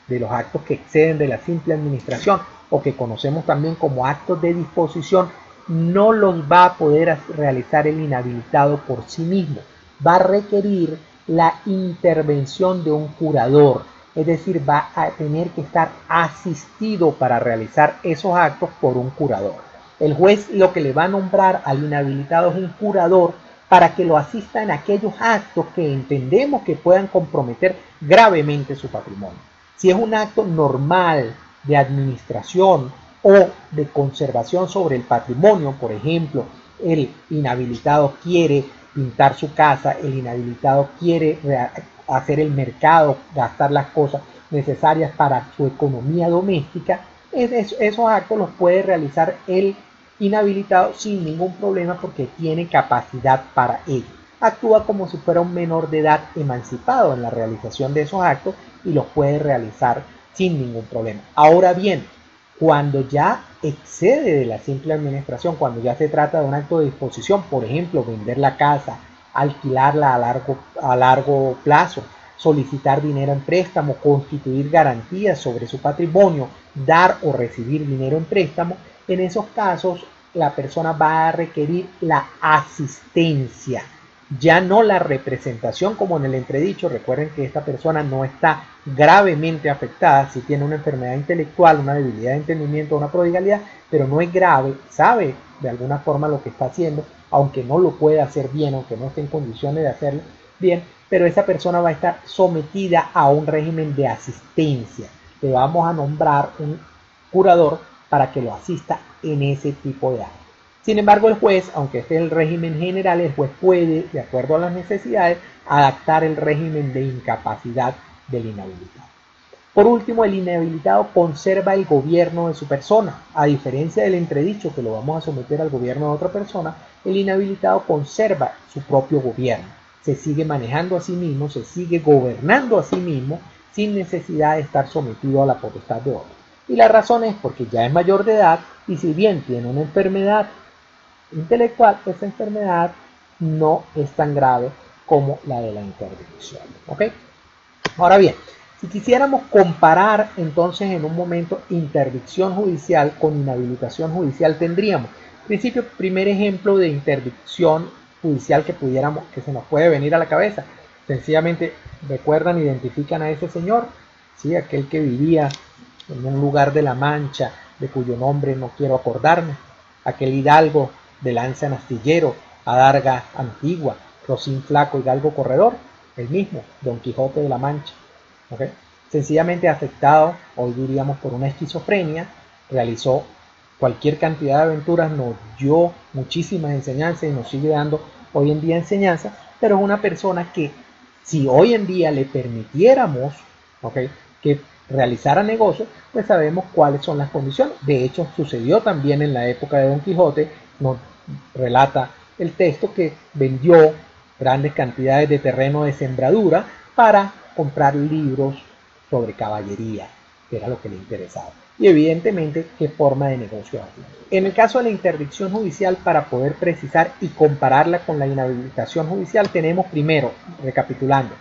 de los actos que exceden de la simple administración o que conocemos también como actos de disposición, no los va a poder realizar el inhabilitado por sí mismo. Va a requerir la intervención de un curador, es decir, va a tener que estar asistido para realizar esos actos por un curador. El juez lo que le va a nombrar al inhabilitado es un curador para que lo asista en aquellos actos que entendemos que puedan comprometer gravemente su patrimonio. Si es un acto normal de administración o de conservación sobre el patrimonio, por ejemplo, el inhabilitado quiere pintar su casa, el inhabilitado quiere hacer el mercado, gastar las cosas necesarias para su economía doméstica, esos actos los puede realizar el inhabilitado sin ningún problema porque tiene capacidad para ello. Actúa como si fuera un menor de edad emancipado en la realización de esos actos y los puede realizar sin ningún problema. Ahora bien, cuando ya excede de la simple administración, cuando ya se trata de un acto de disposición, por ejemplo, vender la casa, alquilarla a largo plazo, solicitar dinero en préstamo, constituir garantías sobre su patrimonio, dar o recibir dinero en préstamo, en esos casos la persona va a requerir la asistencia, ya no la representación como en el entredicho. Recuerden que esta persona no está gravemente afectada, si tiene una enfermedad intelectual, una debilidad de entendimiento, una prodigalidad, pero no es grave, sabe de alguna forma lo que está haciendo, aunque no lo pueda hacer bien, aunque no esté en condiciones de hacerlo bien, pero esa persona va a estar sometida a un régimen de asistencia. Le vamos a nombrar un curador para que lo asista en ese tipo de actos. Sin embargo, el juez, aunque este es el régimen general, el juez puede, de acuerdo a las necesidades, adaptar el régimen de incapacidad del inhabilitado. Por último, el inhabilitado conserva el gobierno de su persona. A diferencia del entredicho, que lo vamos a someter al gobierno de otra persona, el inhabilitado conserva su propio gobierno. Se sigue manejando a sí mismo, se sigue gobernando a sí mismo, sin necesidad de estar sometido a la potestad de otro. Y la razón es porque ya es mayor de edad y si bien tiene una enfermedad intelectual, esa enfermedad no es tan grave como la de la interdicción. ¿Ok? Ahora bien, si quisiéramos comparar entonces en un momento interdicción judicial con inhabilitación judicial, tendríamos, en principio, primer ejemplo de interdicción judicial que se nos puede venir a la cabeza. Sencillamente recuerdan, identifican a ese señor, ¿sí? Aquel que vivía en un lugar de La Mancha, de cuyo nombre no quiero acordarme, aquel hidalgo de lanza en astillero, adarga antigua, rocín flaco y galgo corredor, el mismo, Don Quijote de la Mancha. ¿Okay? Sencillamente afectado, hoy diríamos por una esquizofrenia, realizó cualquier cantidad de aventuras, nos dio muchísimas enseñanzas y nos sigue dando hoy en día enseñanzas, pero es una persona que si hoy en día le permitiéramos, ¿okay?, que realizara negocios, pues sabemos cuáles son las condiciones. De hecho, sucedió también en la época de Don Quijote, nos relata el texto que vendió grandes cantidades de terreno de sembradura para comprar libros sobre caballería, que era lo que le interesaba. Y evidentemente, qué forma de negocio hacía. En el caso de la interdicción judicial, para poder precisar y compararla con la inhabilitación judicial, tenemos primero, recapitulando,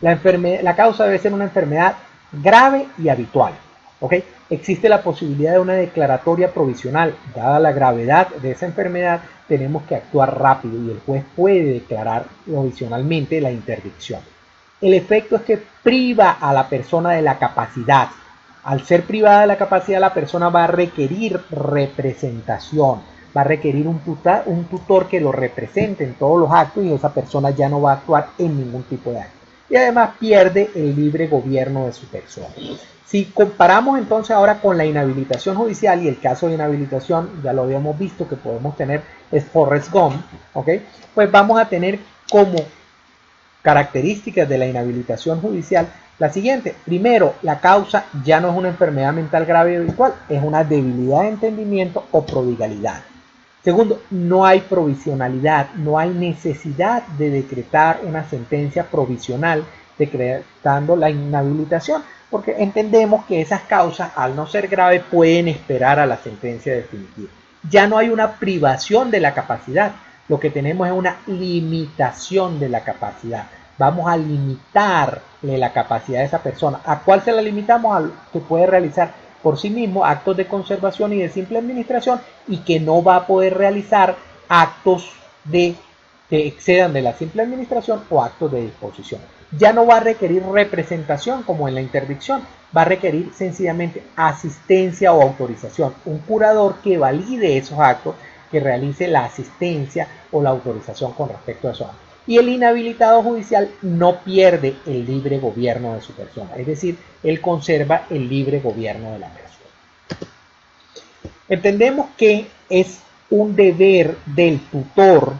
la causa debe ser una enfermedad grave y habitual. ¿Okay? Existe la posibilidad de una declaratoria provisional. Dada la gravedad de esa enfermedad, tenemos que actuar rápido y el juez puede declarar provisionalmente la interdicción. El efecto es que priva a la persona de la capacidad. Al ser privada de la capacidad, la persona va a requerir representación, va a requerir un tutor que lo represente en todos los actos y esa persona ya no va a actuar en ningún tipo de acto. Y además pierde el libre gobierno de su persona. Si comparamos entonces ahora con la inhabilitación judicial, y el caso de inhabilitación ya lo habíamos visto que podemos tener es Forrest Gump, ¿okay? Pues vamos a tener como características de la inhabilitación judicial la siguiente. Primero, la causa ya no es una enfermedad mental grave o habitual, es una debilidad de entendimiento o prodigalidad. Segundo, no hay provisionalidad, no hay necesidad de decretar una sentencia provisional decretando la inhabilitación, porque entendemos que esas causas, al no ser graves, pueden esperar a la sentencia definitiva. Ya no hay una privación de la capacidad, lo que tenemos es una limitación de la capacidad. Vamos a limitarle la capacidad de esa persona. ¿A cuál se la limitamos? A que puede realizar por sí mismo actos de conservación y de simple administración, y que no va a poder realizar actos que excedan de la simple administración o actos de disposición. Ya no va a requerir representación como en la interdicción, va a requerir sencillamente asistencia o autorización, un curador que valide esos actos, que realice la asistencia o la autorización con respecto a esos actos. Y el inhabilitado judicial no pierde el libre gobierno de su persona, es decir, él conserva el libre gobierno de la persona. Entendemos que es un deber del tutor,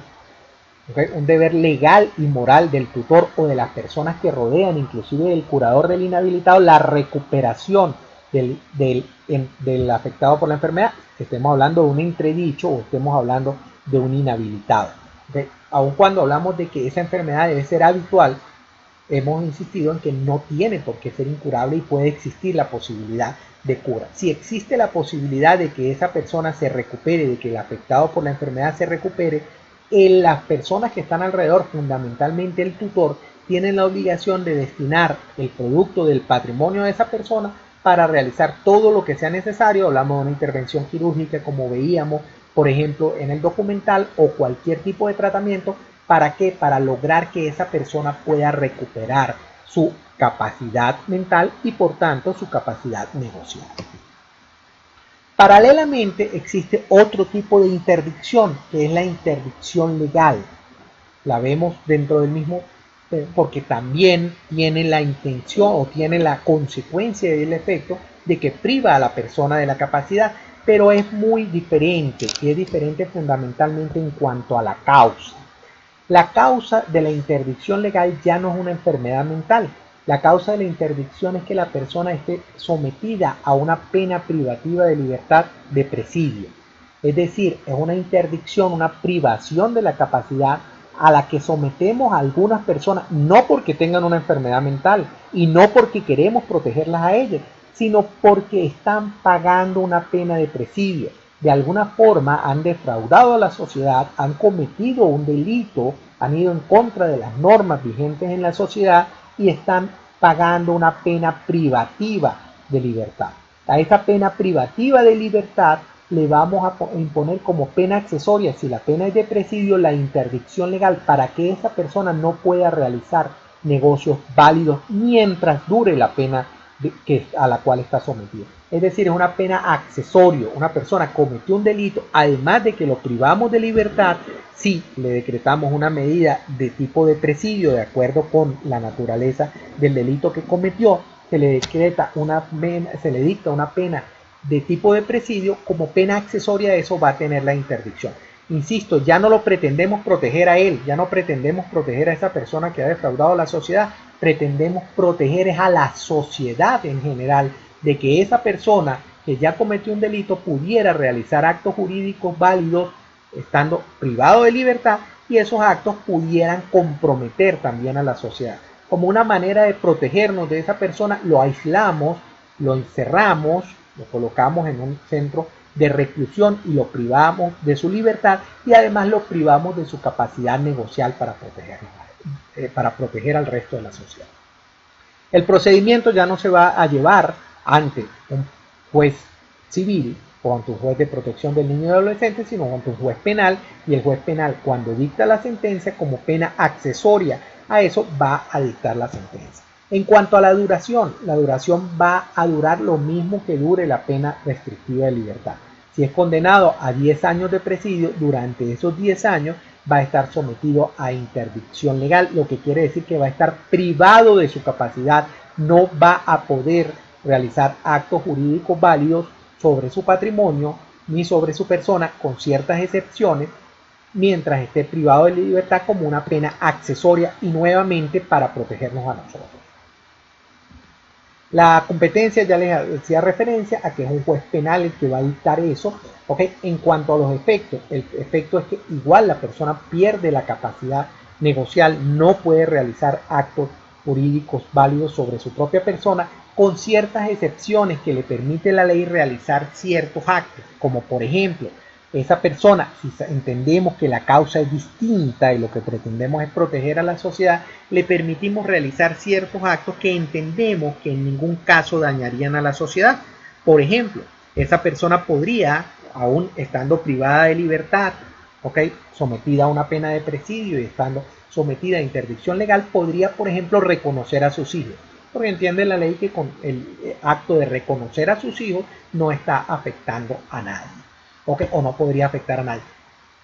¿okay? Un deber legal y moral del tutor o de las personas que rodean, inclusive del curador del inhabilitado, la recuperación del afectado por la enfermedad, que estemos hablando de un entredicho o estemos hablando de un inhabilitado. ¿Okay? Aun cuando hablamos de que esa enfermedad debe ser habitual, hemos insistido en que no tiene por qué ser incurable y puede existir la posibilidad de cura. Si existe la posibilidad de que esa persona se recupere, de que el afectado por la enfermedad se recupere, las personas que están alrededor, fundamentalmente el tutor, tienen la obligación de destinar el producto del patrimonio de esa persona para realizar todo lo que sea necesario. Hablamos de una intervención quirúrgica, como veíamos, por ejemplo, en el documental, o cualquier tipo de tratamiento. ¿Para qué? Para lograr que esa persona pueda recuperar su capacidad mental y, por tanto, su capacidad negocial. Paralelamente existe otro tipo de interdicción, que es la interdicción legal. La vemos dentro del mismo, porque también tiene la intención o tiene la consecuencia y el efecto de que priva a la persona de la capacidad, pero es muy diferente, y es diferente fundamentalmente en cuanto a la causa. La causa de la interdicción legal ya no es una enfermedad mental. La causa de la interdicción es que la persona esté sometida a una pena privativa de libertad de presidio. Es decir, es una interdicción, una privación de la capacidad a la que sometemos a algunas personas, no porque tengan una enfermedad mental y no porque queremos protegerlas a ellas, sino porque están pagando una pena de presidio. De alguna forma han defraudado a la sociedad, han cometido un delito, han ido en contra de las normas vigentes en la sociedad y están pagando una pena privativa de libertad. A esa pena privativa de libertad le vamos a imponer como pena accesoria, si la pena es de presidio, la interdicción legal, para que esa persona no pueda realizar negocios válidos mientras dure la pena a la cual está sometido. Es decir, es una pena accesorio. Una persona cometió un delito, además de que lo privamos de libertad, si le decretamos una medida de tipo de presidio de acuerdo con la naturaleza del delito que cometió, se le dicta una pena de tipo de presidio, como pena accesoria a eso va a tener la interdicción. Insisto, ya no lo pretendemos proteger a él, ya no pretendemos proteger a esa persona que ha defraudado a la sociedad, pretendemos proteger a la sociedad en general, de que esa persona que ya cometió un delito pudiera realizar actos jurídicos válidos estando privado de libertad, y esos actos pudieran comprometer también a la sociedad. Como una manera de protegernos de esa persona, lo aislamos, lo encerramos, lo colocamos en un centro de reclusión y lo privamos de su libertad, y además lo privamos de su capacidad negocial para proteger al resto de la sociedad. El procedimiento ya no se va a llevar ante un juez civil o ante un juez de protección del niño y adolescente, sino ante un juez penal, y el juez penal, cuando dicta la sentencia, como pena accesoria a eso, va a dictar la sentencia. En cuanto a la duración va a durar lo mismo que dure la pena restrictiva de libertad. Si es condenado a 10 años de presidio, durante esos 10 años va a estar sometido a interdicción legal, lo que quiere decir que va a estar privado de su capacidad, no va a poder realizar actos jurídicos válidos sobre su patrimonio ni sobre su persona, con ciertas excepciones, mientras esté privado de libertad como una pena accesoria y nuevamente para protegernos a nosotros. La competencia ya les hacía referencia a que es un juez penal el que va a dictar eso. ¿Okay? En cuanto a los efectos, el efecto es que igual la persona pierde la capacidad negocial, no puede realizar actos jurídicos válidos sobre su propia persona, con ciertas excepciones que le permite la ley realizar ciertos actos, como por ejemplo, esa persona, si entendemos que la causa es distinta y lo que pretendemos es proteger a la sociedad, le permitimos realizar ciertos actos que entendemos que en ningún caso dañarían a la sociedad. Por ejemplo, esa persona podría, aún estando privada de libertad, ¿okay?, sometida a una pena de presidio y estando sometida a interdicción legal, podría, por ejemplo, reconocer a sus hijos. Porque entiende la ley que con el acto de reconocer a sus hijos no está afectando a nadie. ¿Okay? O no podría afectar a nadie.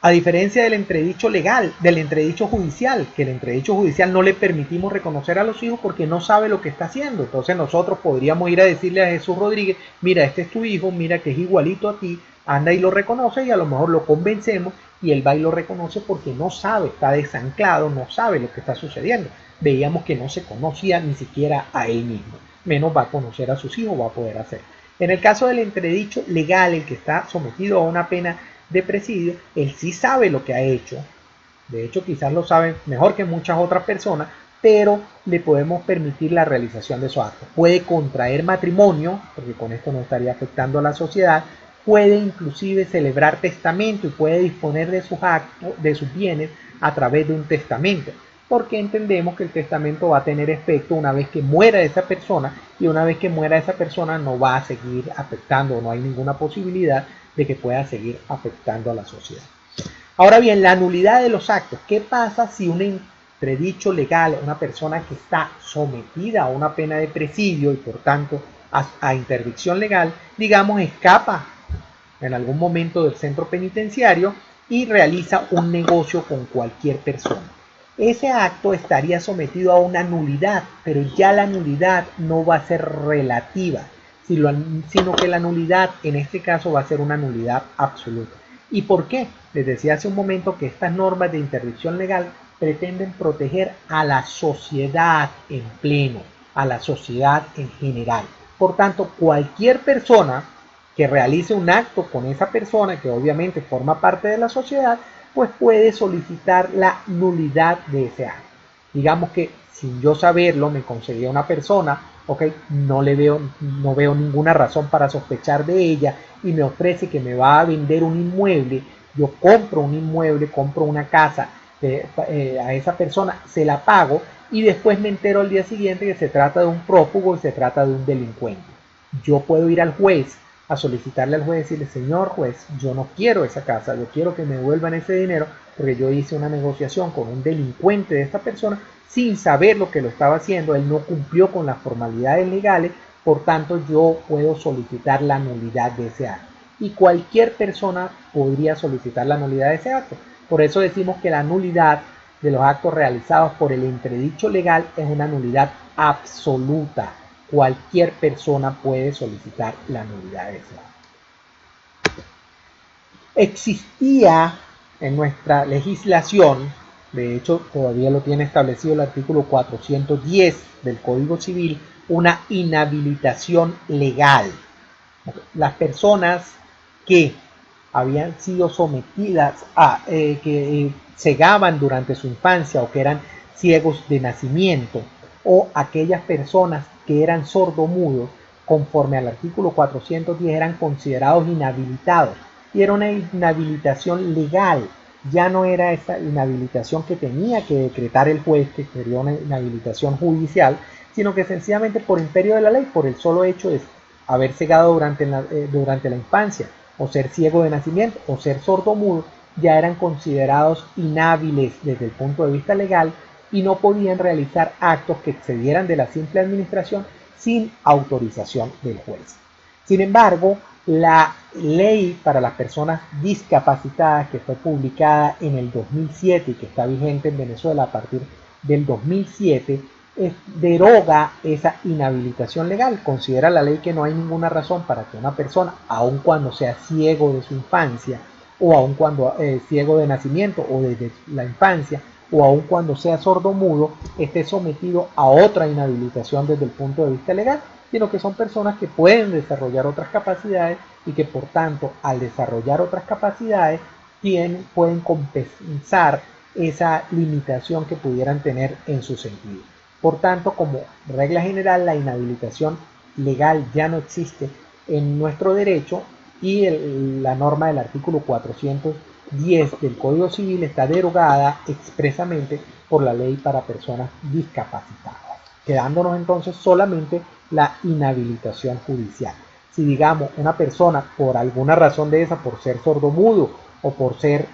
A diferencia del entredicho legal, del entredicho judicial, que el entredicho judicial no le permitimos reconocer a los hijos porque no sabe lo que está haciendo. Entonces nosotros podríamos ir a decirle a Jesús Rodríguez, mira, este es tu hijo, mira que es igualito a ti, anda y lo reconoce, y a lo mejor lo convencemos y él va y lo reconoce porque no sabe, está desanclado, no sabe lo que está sucediendo. Veíamos que no se conocía ni siquiera a él mismo, menos va a conocer a sus hijos, va a poder hacer. En el caso del entredicho legal, el que está sometido a una pena de presidio, él sí sabe lo que ha hecho. De hecho, quizás lo sabe mejor que muchas otras personas, pero le podemos permitir la realización de esos actos. Puede contraer matrimonio, porque con esto no estaría afectando a la sociedad. Puede inclusive celebrar testamento y puede disponer de sus actos, de sus bienes a través de un testamento, porque entendemos que el testamento va a tener efecto una vez que muera esa persona, y una vez que muera esa persona no va a seguir afectando, no hay ninguna posibilidad de que pueda seguir afectando a la sociedad. Ahora bien, la nulidad de los actos. ¿Qué pasa si un entredicho legal, una persona que está sometida a una pena de presidio y por tanto a interdicción legal, digamos, escapa en algún momento del centro penitenciario y realiza un negocio con cualquier persona? Ese acto estaría sometido a una nulidad, pero ya la nulidad no va a ser relativa, sino que la nulidad en este caso va a ser una nulidad absoluta. ¿Y por qué? Les decía hace un momento que estas normas de interdicción legal pretenden proteger a la sociedad en pleno, a la sociedad en general. Por tanto, cualquier persona que realice un acto con esa persona, que obviamente forma parte de la sociedad, pues puede solicitar la nulidad de ese acto. Digamos que sin yo saberlo me conseguía una persona, okay, no veo ninguna razón para sospechar de ella y me ofrece que me va a vender un inmueble. Yo compro un inmueble, compro una casa a esa persona, se la pago y después me entero al día siguiente que se trata de un prófugo y se trata de un delincuente. Yo puedo ir al juez a solicitarle al juez y decirle, señor juez, yo no quiero esa casa, yo quiero que me devuelvan ese dinero porque yo hice una negociación con un delincuente de esta persona sin saber lo que lo estaba haciendo, él no cumplió con las formalidades legales, por tanto yo puedo solicitar la nulidad de ese acto. Y cualquier persona podría solicitar la nulidad de ese acto. Por eso decimos que la nulidad de los actos realizados por el entredicho legal es una nulidad absoluta. Cualquier persona puede solicitar la nulidad de ese acto. Existía en nuestra legislación, de hecho todavía lo tiene establecido el artículo 410 del Código Civil, una inhabilitación legal. Las personas que habían sido sometidas a, que cegaban durante su infancia o que eran ciegos de nacimiento, o aquellas personas que eran sordomudos, conforme al artículo 410 eran considerados inhabilitados, y era una inhabilitación legal, ya no era esa inhabilitación que tenía que decretar el juez, que sería una inhabilitación judicial, sino que sencillamente por imperio de la ley, por el solo hecho de haber cegado durante la infancia, o ser ciego de nacimiento, o ser sordomudo, ya eran considerados inhábiles desde el punto de vista legal y no podían realizar actos que excedieran de la simple administración sin autorización del juez. Sin embargo, la ley para las personas discapacitadas, que fue publicada en el 2007 y que está vigente en Venezuela a partir del 2007, deroga esa inhabilitación legal. Considera la ley que no hay ninguna razón para que una persona, aun cuando sea ciego de su infancia o aun cuando ciego de nacimiento o desde la infancia, o aun cuando sea sordomudo, esté sometido a otra inhabilitación desde el punto de vista legal, sino que son personas que pueden desarrollar otras capacidades y que por tanto al desarrollar otras capacidades pueden compensar esa limitación que pudieran tener en su sentido. Por tanto, como regla general, la inhabilitación legal ya no existe en nuestro derecho y la norma del artículo 410 del Código Civil está derogada expresamente por la ley para personas discapacitadas, quedándonos entonces solamente la inhabilitación judicial. Si digamos una persona por alguna razón de esa, por ser sordomudo o por ser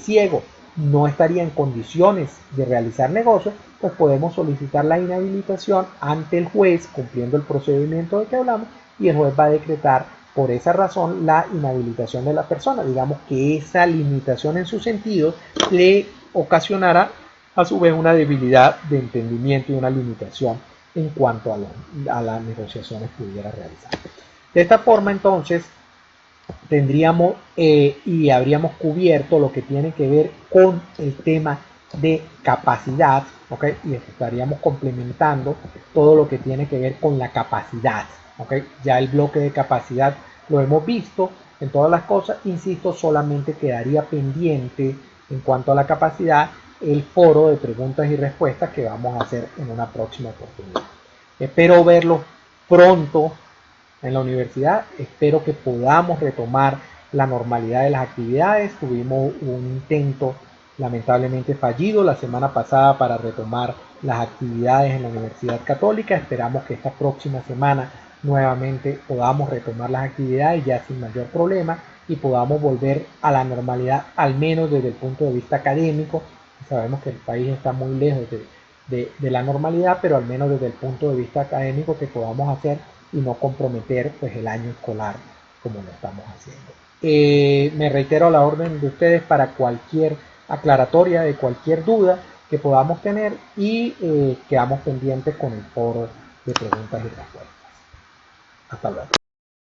ciego, no estaría en condiciones de realizar negocios, pues podemos solicitar la inhabilitación ante el juez cumpliendo el procedimiento de que hablamos y el juez va a decretar por esa razón la inhabilitación de la persona. Digamos que esa limitación en sus sentidos le ocasionará a su vez una debilidad de entendimiento y una limitación en cuanto a las negociaciones que pudiera realizar. De esta forma entonces tendríamos y habríamos cubierto lo que tiene que ver con el tema de capacidad, ¿okay? Y estaríamos complementando todo lo que tiene que ver con la capacidad, ¿okay? Ya el bloque de capacidad lo hemos visto en todas las cosas, insisto, solamente quedaría pendiente en cuanto a la capacidad el foro de preguntas y respuestas que vamos a hacer en una próxima oportunidad. Espero verlos pronto en la universidad, espero que podamos retomar la normalidad de las actividades. Tuvimos un intento lamentablemente fallido la semana pasada para retomar las actividades en la Universidad Católica. Esperamos que esta próxima semana nuevamente podamos retomar las actividades ya sin mayor problema y podamos volver a la normalidad, al menos desde el punto de vista académico. Sabemos que el país está muy lejos de la normalidad, pero al menos desde el punto de vista académico que podamos hacer y no comprometer pues el año escolar como lo estamos haciendo. Me reitero a la orden de ustedes para cualquier aclaratoria de cualquier duda que podamos tener y quedamos pendientes con el foro de preguntas y respuestas. Hasta luego.